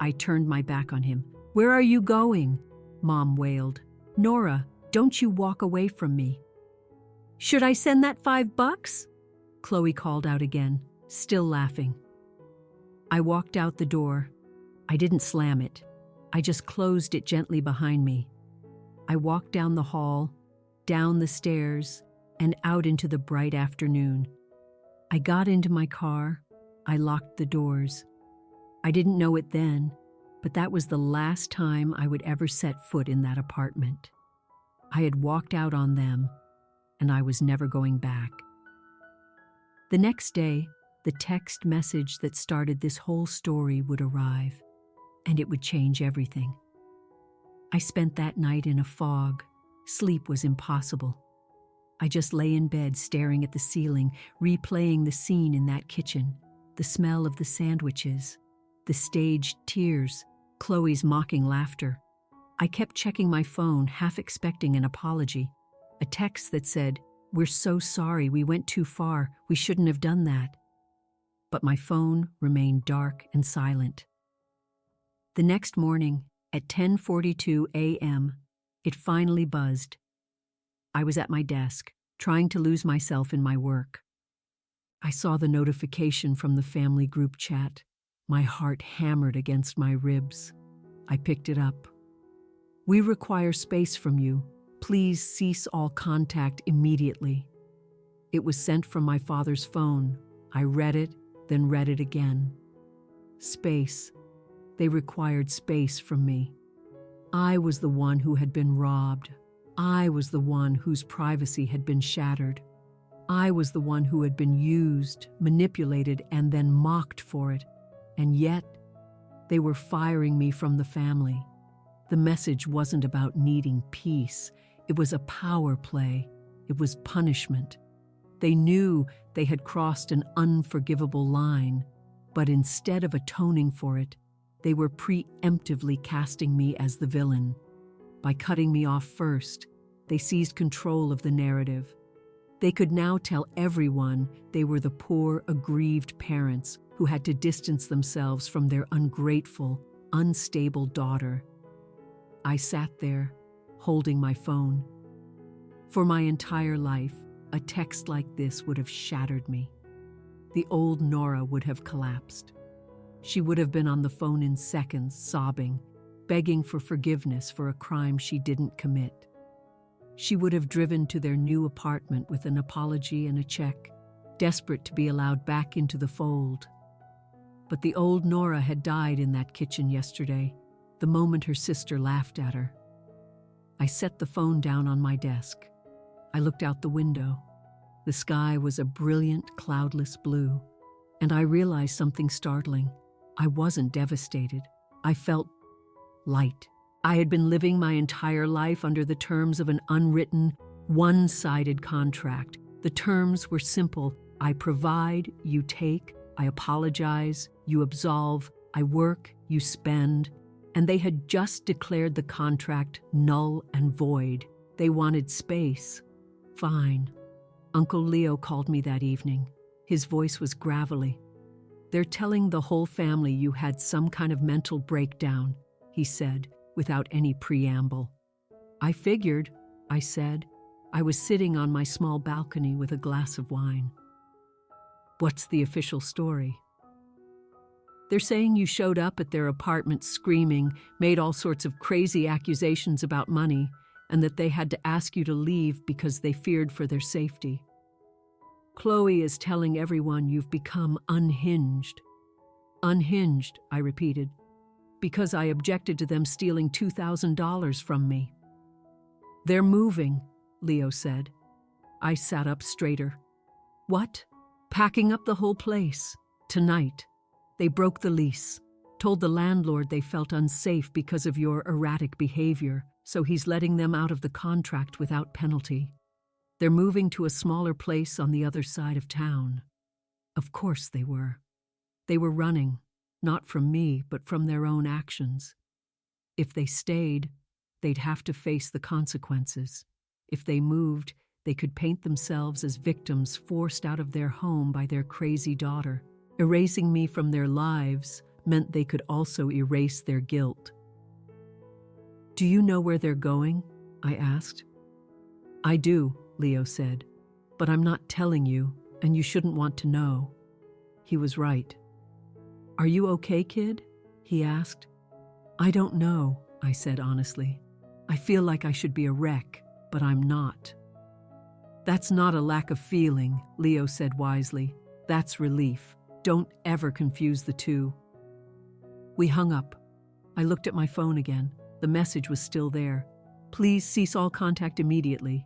I turned my back on him. "Where are you going?" Mom wailed. "Nora, don't you walk away from me." "Should I send that $5?" Chloe called out again, still laughing. I walked out the door. I didn't slam it. I just closed it gently behind me. I walked down the hall, down the stairs, and out into the bright afternoon. I got into my car. I locked the doors. I didn't know it then, but that was the last time I would ever set foot in that apartment. I had walked out on them, and I was never going back. The next day, the text message that started this whole story would arrive, and it would change everything. I spent that night in a fog. Sleep was impossible. I just lay in bed staring at the ceiling, replaying the scene in that kitchen, the smell of the sandwiches, the staged tears, Chloe's mocking laughter. I kept checking my phone, half expecting an apology, a text that said, "We're so sorry, we went too far, we shouldn't have done that." But my phone remained dark and silent. The next morning, at 10:42 a.m., it finally buzzed. I was at my desk, trying to lose myself in my work. I saw the notification from the family group chat. My heart hammered against my ribs. I picked it up. "We require space from you. Please cease all contact immediately." It was sent from my father's phone. I read it, then read it again. Space. They required space from me. I was the one who had been robbed. I was the one whose privacy had been shattered. I was the one who had been used, manipulated, and then mocked for it. And yet, they were firing me from the family. The message wasn't about needing peace. It was a power play. It was punishment. They knew they had crossed an unforgivable line, but instead of atoning for it, they were preemptively casting me as the villain. By cutting me off first, they seized control of the narrative. They could now tell everyone they were the poor, aggrieved parents who had to distance themselves from their ungrateful, unstable daughter. I sat there, holding my phone. For my entire life, a text like this would have shattered me. The old Nora would have collapsed. She would have been on the phone in seconds, sobbing, begging for forgiveness for a crime she didn't commit. She would have driven to their new apartment with an apology and a check, desperate to be allowed back into the fold. But the old Nora had died in that kitchen yesterday, the moment her sister laughed at her. I set the phone down on my desk. I looked out the window. The sky was a brilliant, cloudless blue, and I realized something startling. I wasn't devastated. I felt light. I had been living my entire life under the terms of an unwritten, one-sided contract. The terms were simple. I provide, you take. I apologize, you absolve. I work, you spend. And they had just declared the contract null and void. They wanted space. Fine. Uncle Leo called me that evening. His voice was gravelly. "They're telling the whole family you had some kind of mental breakdown," he said, without any preamble. "I figured," I said. I was sitting on my small balcony with a glass of wine. "What's the official story?" "They're saying you showed up at their apartment screaming, made all sorts of crazy accusations about money, and that they had to ask you to leave because they feared for their safety. Chloe is telling everyone you've become unhinged." "Unhinged," I repeated. because I objected to them stealing $2,000 from me. "They're moving," Leo said. I sat up straighter. "What?" "Packing up the whole place. Tonight. They broke the lease. Told the landlord they felt unsafe because of your erratic behavior, so he's letting them out of the contract without penalty. They're moving to a smaller place on the other side of town." Of course they were. They were running, not from me, but from their own actions. If they stayed, they'd have to face the consequences. If they moved, they could paint themselves as victims forced out of their home by their crazy daughter. Erasing me from their lives meant they could also erase their guilt. "Do you know where they're going?" I asked. "I do," Leo said, "but I'm not telling you, and you shouldn't want to know." He was right. "Are you okay, kid?" he asked. "I don't know," I said honestly. "I feel like I should be a wreck, but I'm not." "That's not a lack of feeling," Leo said wisely. "That's relief. Don't ever confuse the two." We hung up. I looked at my phone again. The message was still there. "Please cease all contact immediately."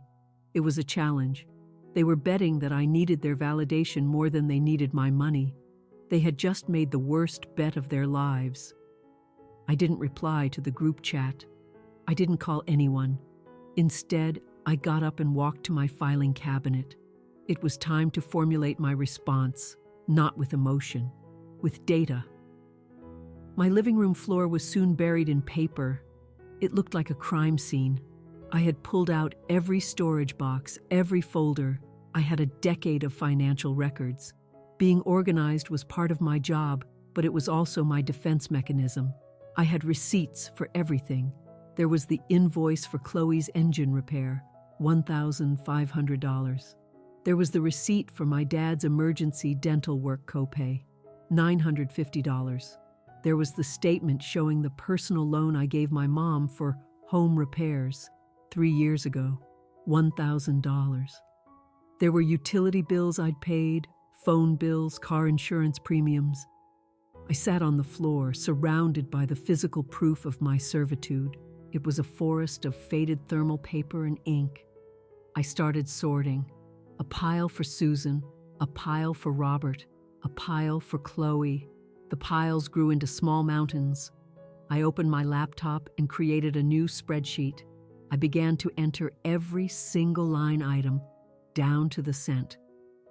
It was a challenge. They were betting that I needed their validation more than they needed my money. They had just made the worst bet of their lives. I didn't reply to the group chat. I didn't call anyone. Instead, I got up and walked to my filing cabinet. It was time to formulate my response, not with emotion, with data. My living room floor was soon buried in paper. It looked like a crime scene. I had pulled out every storage box, every folder. I had a decade of financial records. Being organized was part of my job, but it was also my defense mechanism. I had receipts for everything. There was the invoice for Chloe's engine repair, $1,500. There was the receipt for my dad's emergency dental work copay, $950. There was the statement showing the personal loan I gave my mom for home repairs 3 years ago, $1,000. There were utility bills I'd paid, phone bills, car insurance premiums. I sat on the floor, surrounded by the physical proof of my servitude. It was a forest of faded thermal paper and ink. I started sorting. A pile for Susan, a pile for Robert, a pile for Chloe. The piles grew into small mountains. I opened my laptop and created a new spreadsheet. I began to enter every single line item, down to the cent.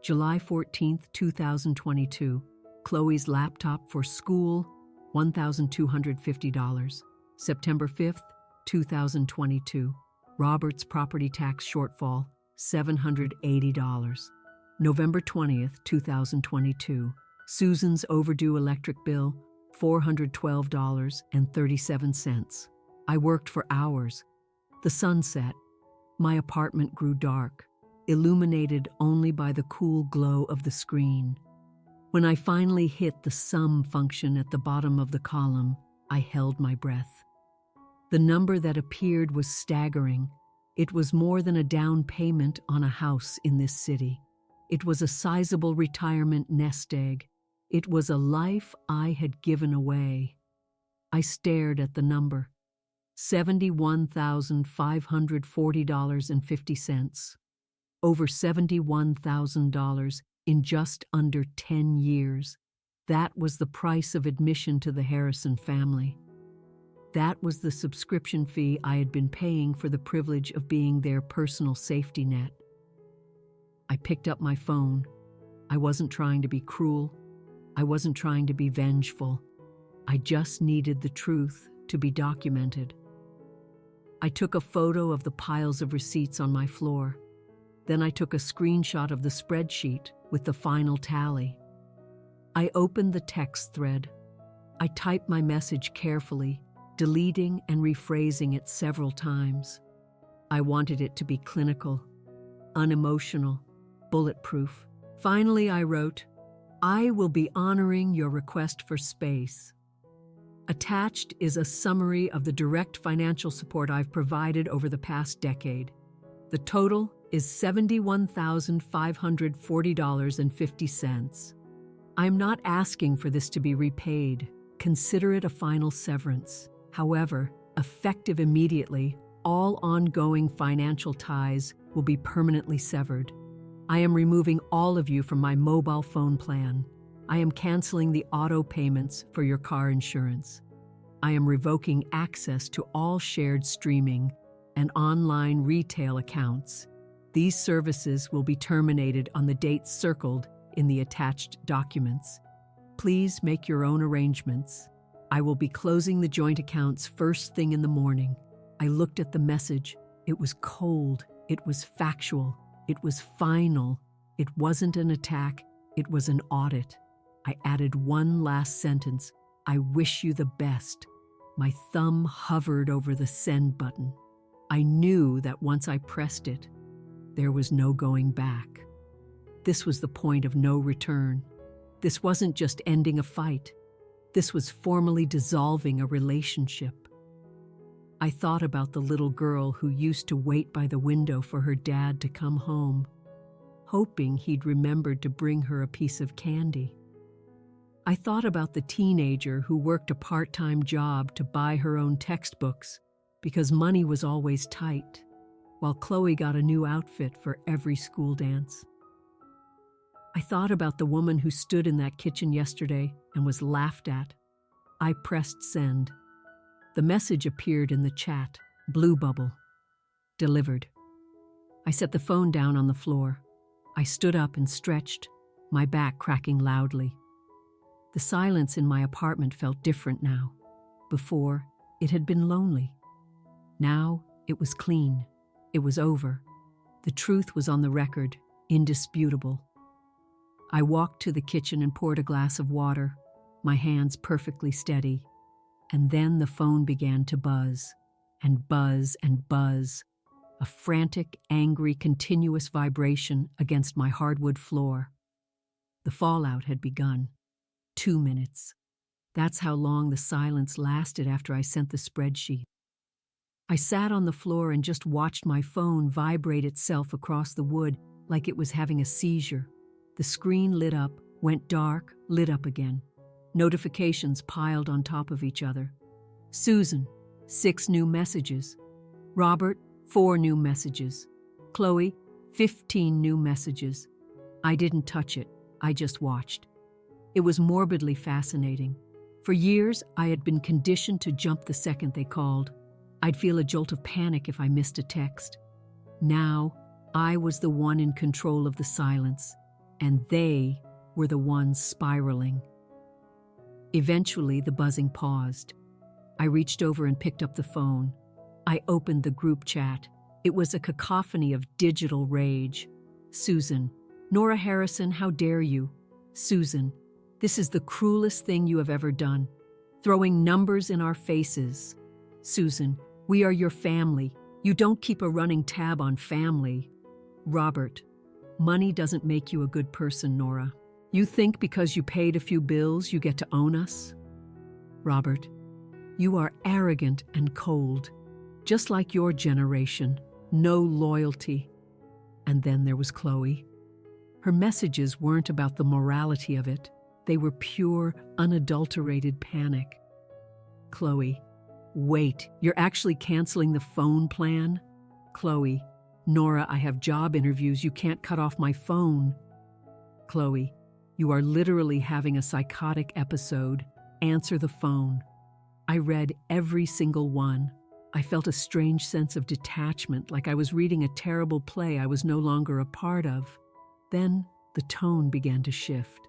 July 14th, 2022. Chloe's laptop for school, $1,250. September 5th, 2022. Robert's property tax shortfall, $780. November 20th, 2022. Susan's overdue electric bill, $412.37. I worked for hours. The sun set. My apartment grew dark, illuminated only by the cool glow of the screen. When I finally hit the sum function at the bottom of the column, I held my breath. The number that appeared was staggering. It was more than a down payment on a house in this city. It was a sizable retirement nest egg. It was a life I had given away. I stared at the number. $71,540.50. Over $71,000 in just under 10 years. That was the price of admission to the Harrison family. That was the subscription fee I had been paying for the privilege of being their personal safety net. I picked up my phone. I wasn't trying to be cruel. I wasn't trying to be vengeful. I just needed the truth to be documented. I took a photo of the piles of receipts on my floor. Then I took a screenshot of the spreadsheet with the final tally. I opened the text thread. I typed my message carefully, deleting and rephrasing it several times. I wanted it to be clinical, unemotional, bulletproof. Finally, I wrote, "I will be honoring your request for space." Attached is a summary of the direct financial support I've provided over the past decade. The total is $71,540.50. I'm not asking for this to be repaid. Consider it a final severance. However, effective immediately, all ongoing financial ties will be permanently severed. I am removing all of you from my mobile phone plan. I am canceling the auto payments for your car insurance. I am revoking access to all shared streaming and online retail accounts. These services will be terminated on the date circled in the attached documents. Please make your own arrangements. I will be closing the joint accounts first thing in the morning. I looked at the message. It was cold. It was factual. It was final. It wasn't an attack. It was an audit. I added one last sentence. I wish you the best. My thumb hovered over the send button. I knew that once I pressed it, there was no going back. This was the point of no return. This wasn't just ending a fight. This was formally dissolving a relationship. I thought about the little girl who used to wait by the window for her dad to come home, hoping he'd remembered to bring her a piece of candy. I thought about the teenager who worked a part-time job to buy her own textbooks because money was always tight, while Chloe got a new outfit for every school dance. I thought about the woman who stood in that kitchen yesterday and was laughed at. I pressed send. The message appeared in the chat. Blue bubble. Delivered. I set the phone down on the floor. I stood up and stretched, my back cracking loudly. The silence in my apartment felt different now. Before, it had been lonely. Now, it was clean. It was over. The truth was on the record, indisputable. I walked to the kitchen and poured a glass of water, my hands perfectly steady. And then the phone began to buzz, and buzz and buzz, a frantic, angry, continuous vibration against my hardwood floor. The fallout had begun. 2 minutes. That's how long the silence lasted after I sent the spreadsheet. I sat on the floor and just watched my phone vibrate itself across the wood like it was having a seizure. The screen lit up, went dark, lit up again. Notifications piled on top of each other. Susan, 6 new messages. Robert, 4 new messages. Chloe, 15 new messages. I didn't touch it, I just watched. It was morbidly fascinating. For years, I had been conditioned to jump the second they called. I'd feel a jolt of panic if I missed a text. Now, I was the one in control of the silence, and they were the ones spiraling. Eventually, the buzzing paused. I reached over and picked up the phone. I opened the group chat. It was a cacophony of digital rage. Susan, Nora Harrison, how dare you? Susan, this is the cruelest thing you have ever done. Throwing numbers in our faces. Susan, we are your family. You don't keep a running tab on family. Robert, money doesn't make you a good person, Nora. You think because you paid a few bills you get to own us? Robert, you are arrogant and cold. Just like your generation. No loyalty. And then there was Chloe. Her messages weren't about the morality of it. They were pure, unadulterated panic. Chloe, wait, you're actually canceling the phone plan? Chloe, Nora, I have job interviews. You can't cut off my phone. Chloe, you are literally having a psychotic episode. Answer the phone. I read every single one. I felt a strange sense of detachment, like I was reading a terrible play I was no longer a part of. Then the tone began to shift.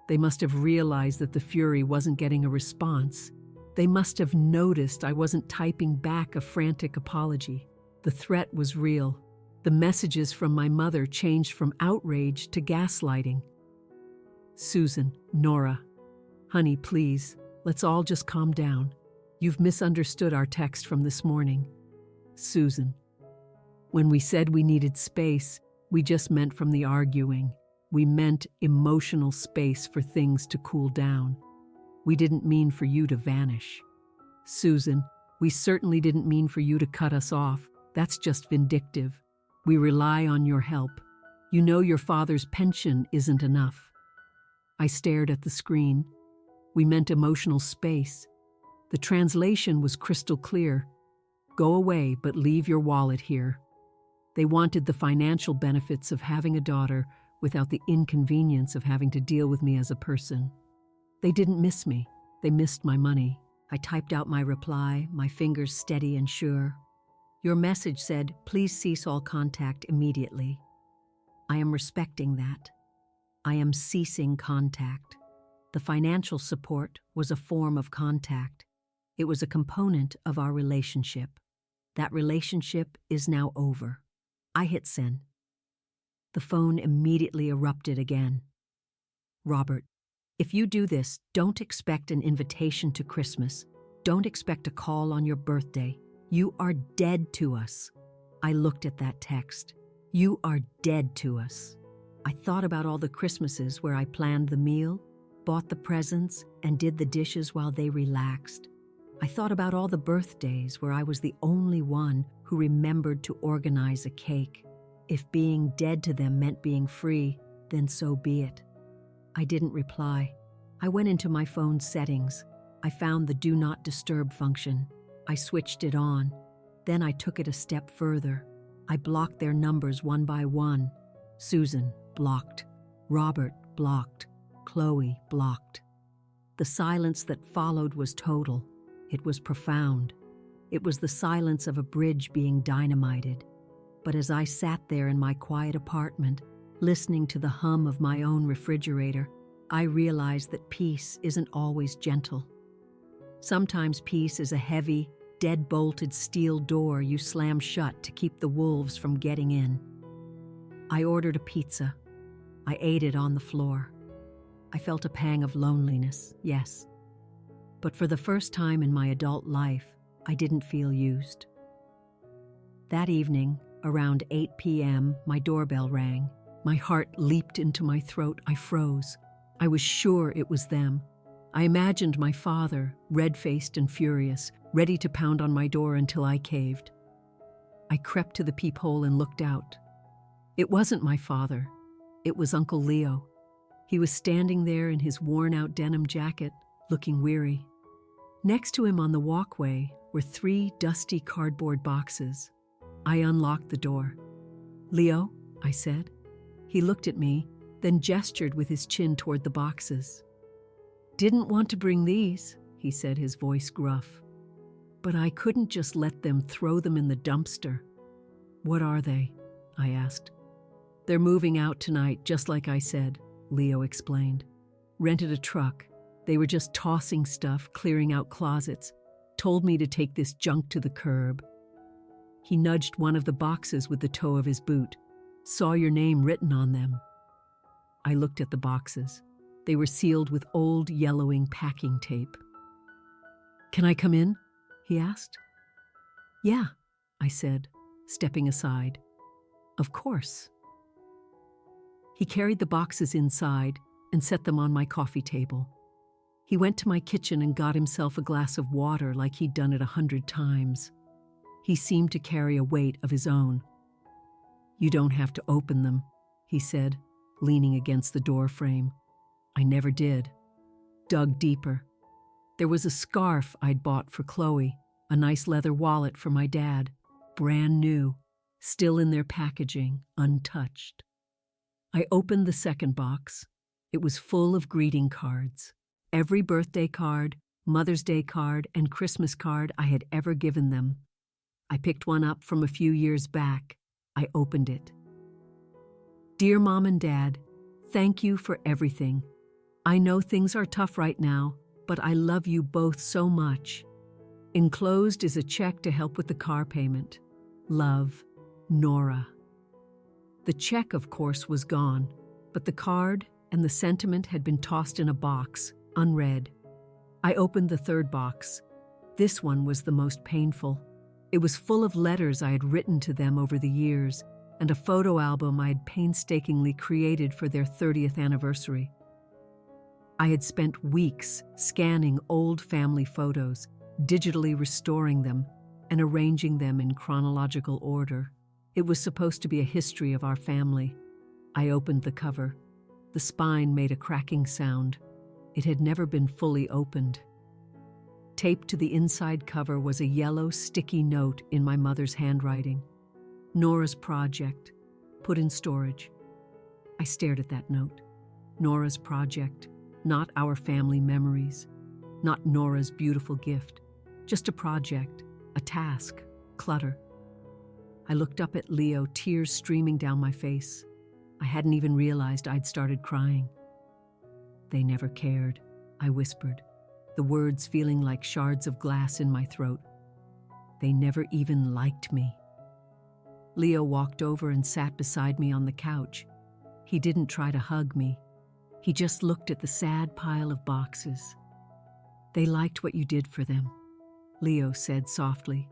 They must have realized that the fury wasn't getting a response. They must have noticed I wasn't typing back a frantic apology. The threat was real. The messages from my mother changed from outrage to gaslighting. Susan, Nora, honey, please, let's all just calm down. You've misunderstood our text from this morning. Susan, when we said we needed space, we just meant from the arguing. We meant emotional space for things to cool down. We didn't mean for you to vanish. Susan, we certainly didn't mean for you to cut us off. That's just vindictive. We rely on your help. You know your father's pension isn't enough. I stared at the screen. We meant emotional space. The translation was crystal clear. Go away, but leave your wallet here. They wanted the financial benefits of having a daughter without the inconvenience of having to deal with me as a person. They didn't miss me. They missed my money. I typed out my reply, my fingers steady and sure. Your message said, please cease all contact immediately. I am respecting that. I am ceasing contact. The financial support was a form of contact. It was a component of our relationship. That relationship is now over. I hit send. The phone immediately erupted again. Robert, if you do this, don't expect an invitation to Christmas. Don't expect a call on your birthday. You are dead to us. I looked at that text. You are dead to us. I thought about all the Christmases where I planned the meal, bought the presents, and did the dishes while they relaxed. I thought about all the birthdays where I was the only one who remembered to organize a cake. If being dead to them meant being free, then so be it. I didn't reply. I went into my phone's settings. I found the Do Not Disturb function. I switched it on. Then I took it a step further. I blocked their numbers one by one. Susan, blocked. Robert, blocked. Chloe, blocked. The silence that followed was total. It was profound. It was the silence of a bridge being dynamited. But as I sat there in my quiet apartment, listening to the hum of my own refrigerator, I realized that peace isn't always gentle. Sometimes peace is a heavy, dead-bolted steel door you slam shut to keep the wolves from getting in. I ordered a pizza. I ate it on the floor. I felt a pang of loneliness, yes. But for the first time in my adult life, I didn't feel used. That evening, around 8 p.m., my doorbell rang. My heart leaped into my throat. I froze. I was sure it was them. I imagined my father, red-faced and furious, ready to pound on my door until I caved. I crept to the peephole and looked out. It wasn't my father. It was Uncle Leo. He was standing there in his worn-out denim jacket, looking weary. Next to him on the walkway were 3 dusty cardboard boxes. I unlocked the door. "Leo," I said. He looked at me, then gestured with his chin toward the boxes. "Didn't want to bring these," he said, his voice gruff. But I couldn't just let them throw them in the dumpster. "What are they?" I asked. "They're moving out tonight, just like I said," Leo explained. "Rented a truck. They were just tossing stuff, clearing out closets. Told me to take this junk to the curb." He nudged one of the boxes with the toe of his boot. "Saw your name written on them." I looked at the boxes. They were sealed with old, yellowing packing tape. "Can I come in?" he asked. "Yeah," I said, stepping aside. "Of course." He carried the boxes inside and set them on my coffee table. He went to my kitchen and got himself a glass of water like he'd done it 100 times. He seemed to carry a weight of his own. "You don't have to open them," he said, leaning against the door frame. I never did. Dug deeper. There was a scarf I'd bought for Chloe, a nice leather wallet for my dad, brand new, still in their packaging, untouched. I opened the second box. It was full of greeting cards. Every birthday card, Mother's Day card, and Christmas card I had ever given them. I picked one up from a few years back. I opened it. "Dear Mom and Dad, thank you for everything. I know things are tough right now, but I love you both so much. Enclosed is a check to help with the car payment. Love, Nora." The check, of course, was gone, but the card and the sentiment had been tossed in a box, unread. I opened the third box. This one was the most painful. It was full of letters I had written to them over the years and a photo album I had painstakingly created for their 30th anniversary. I had spent weeks scanning old family photos, digitally restoring them, and arranging them in chronological order. It was supposed to be a history of our family. I opened the cover. The spine made a cracking sound. It had never been fully opened. Taped to the inside cover was a yellow, sticky note in my mother's handwriting. Nora's project, put in storage. I stared at that note. Nora's project, not our family memories, not Nora's beautiful gift, just a project, a task, clutter. I looked up at Leo, tears streaming down my face. I hadn't even realized I'd started crying. They never cared, I whispered, the words feeling like shards of glass in my throat. They never even liked me. Leo walked over and sat beside me on the couch. He didn't try to hug me. He just looked at the sad pile of boxes. They liked what you did for them, Leo said softly.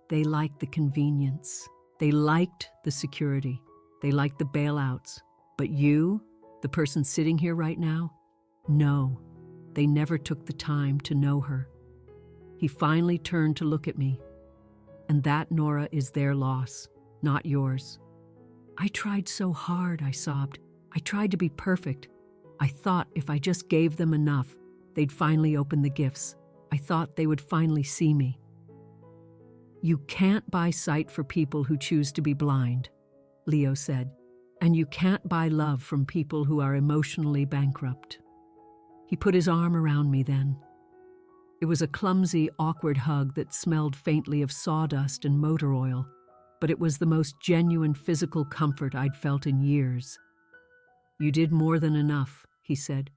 They liked the convenience. They liked the security. They liked the bailouts. But you, the person sitting here right now, no, they never took the time to know her. He finally turned to look at me. And that, Nora, is their loss, not yours. I tried so hard, I sobbed. I tried to be perfect. I thought if I just gave them enough, they'd finally open the gifts. I thought they would finally see me. You can't buy sight for people who choose to be blind, Leo said, and you can't buy love from people who are emotionally bankrupt. He put his arm around me then. It was a clumsy, awkward hug that smelled faintly of sawdust and motor oil, but it was the most genuine physical comfort I'd felt in years. You did more than enough, he said.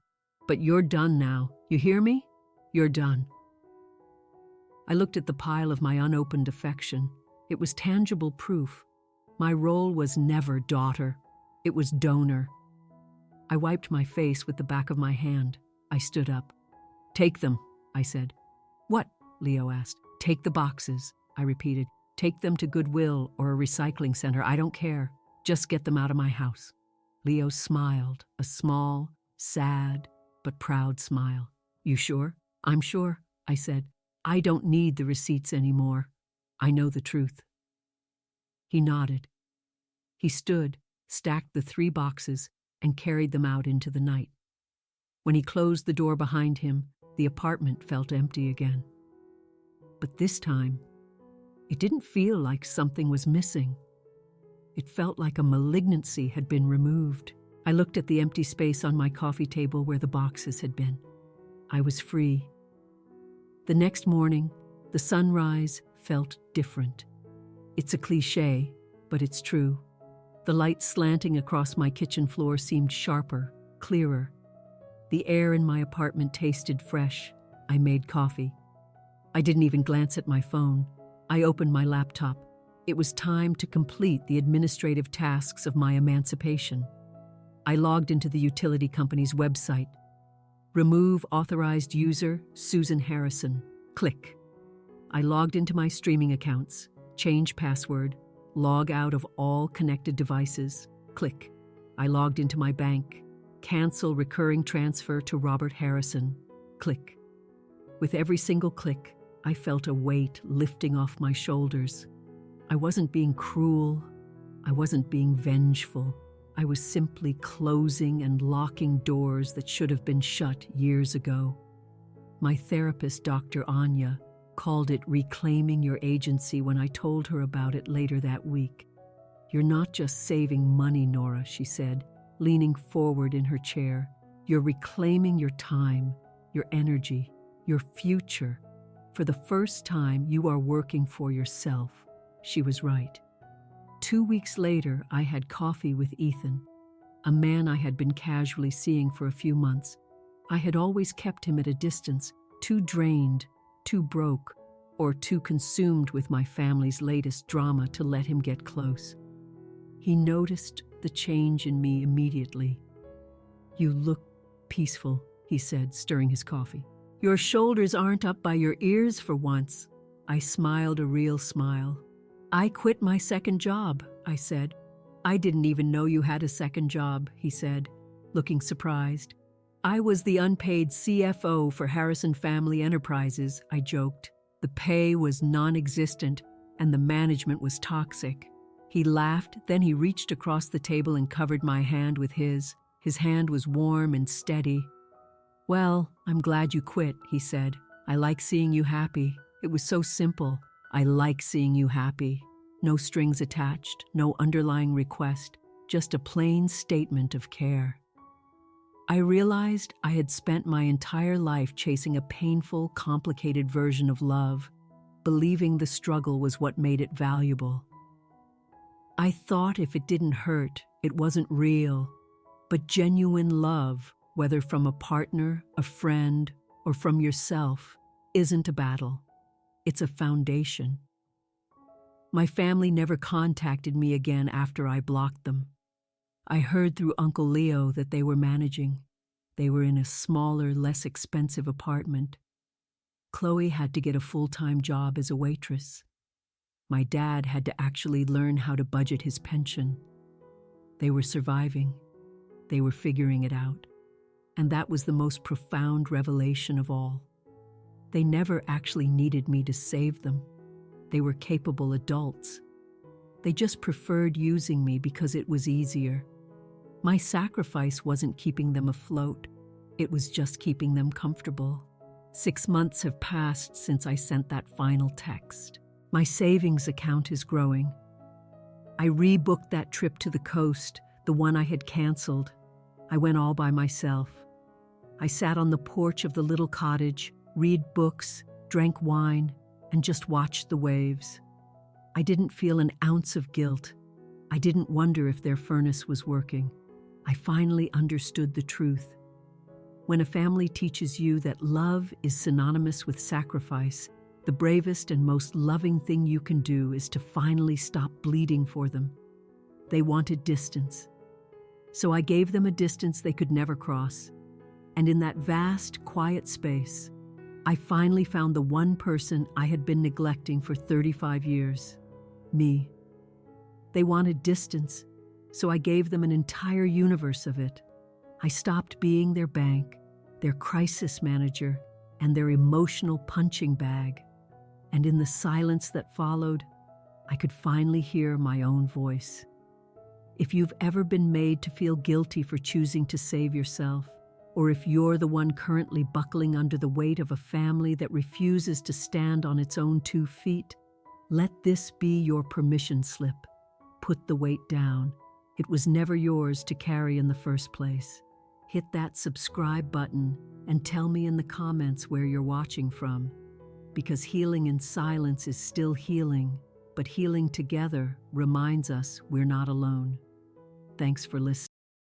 But you're done now. You hear me? You're done. I looked at the pile of my unopened affection. It was tangible proof. My role was never daughter. It was donor. I wiped my face with the back of my hand. I stood up. Take them, I said. What? Leo asked. Take the boxes, I repeated. Take them to Goodwill or a recycling center. I don't care. Just get them out of my house. Leo smiled, a small, sad, but proud smile. You sure? I'm sure, I said. I don't need the receipts anymore. I know the truth. He nodded. He stood, stacked the 3 boxes, and carried them out into the night. When he closed the door behind him, the apartment felt empty again. But this time, it didn't feel like something was missing. It felt like a malignancy had been removed. I looked at the empty space on my coffee table where the boxes had been. I was free. The next morning, the sunrise felt different. It's a cliché, but it's true. The light slanting across my kitchen floor seemed sharper, clearer. The air in my apartment tasted fresh. I made coffee. I didn't even glance at my phone. I opened my laptop. It was time to complete the administrative tasks of my emancipation. I logged into the utility company's website. Remove authorized user, Susan Harrison. Click. I logged into my streaming accounts. Change password. Log out of all connected devices. Click. I logged into my bank. Cancel recurring transfer to Robert Harrison. Click. With every single click, I felt a weight lifting off my shoulders. I wasn't being cruel. I wasn't being vengeful. I was simply closing and locking doors that should have been shut years ago. My therapist, Dr. Anya, called it reclaiming your agency when I told her about it later that week. You're not just saving money, Nora, she said, leaning forward in her chair. You're reclaiming your time, your energy, your future. For the first time, you are working for yourself. She was right. 2 weeks later, I had coffee with Ethan, a man I had been casually seeing for a few months. I had always kept him at a distance, too drained, too broke, or too consumed with my family's latest drama to let him get close. He noticed the change in me immediately. You look peaceful, he said, stirring his coffee. Your shoulders aren't up by your ears for once. I smiled a real smile. I quit my second job, I said. I didn't even know you had a second job, he said, looking surprised. I was the unpaid CFO for Harrison Family Enterprises, I joked. The pay was non-existent and the management was toxic. He laughed, then he reached across the table and covered my hand with his. His hand was warm and steady. "Well, I'm glad you quit," he said. "I like seeing you happy. It was so simple. I like seeing you happy. No strings attached, no underlying request, just a plain statement of care." I realized I had spent my entire life chasing a painful, complicated version of love, believing the struggle was what made it valuable. I thought if it didn't hurt, it wasn't real. But genuine love, whether from a partner, a friend, or from yourself, isn't a battle. It's a foundation. My family never contacted me again after I blocked them. I heard through Uncle Leo that they were managing. They were in a smaller, less expensive apartment. Chloe had to get a full-time job as a waitress. My dad had to actually learn how to budget his pension. They were surviving. They were figuring it out. And that was the most profound revelation of all. They never actually needed me to save them. They were capable adults. They just preferred using me because it was easier. My sacrifice wasn't keeping them afloat. It was just keeping them comfortable. 6 months have passed since I sent that final text. My savings account is growing. I rebooked that trip to the coast, the one I had canceled. I went all by myself. I sat on the porch of the little cottage, read books, drank wine, and just watched the waves. I didn't feel an ounce of guilt. I didn't wonder if their furnace was working. I finally understood the truth. When a family teaches you that love is synonymous with sacrifice, the bravest and most loving thing you can do is to finally stop bleeding for them. They wanted distance. So I gave them a distance they could never cross. And in that vast, quiet space, I finally found the one person I had been neglecting for 35 years. Me. They wanted distance, so I gave them an entire universe of it. I stopped being their bank, their crisis manager, and their emotional punching bag. And in the silence that followed, I could finally hear my own voice. If you've ever been made to feel guilty for choosing to save yourself, or if you're the one currently buckling under the weight of a family that refuses to stand on its own 2 feet, let this be your permission slip. Put the weight down. It was never yours to carry in the first place. Hit that subscribe button and tell me in the comments where you're watching from. Because healing in silence is still healing, but healing together reminds us we're not alone. Thanks for listening.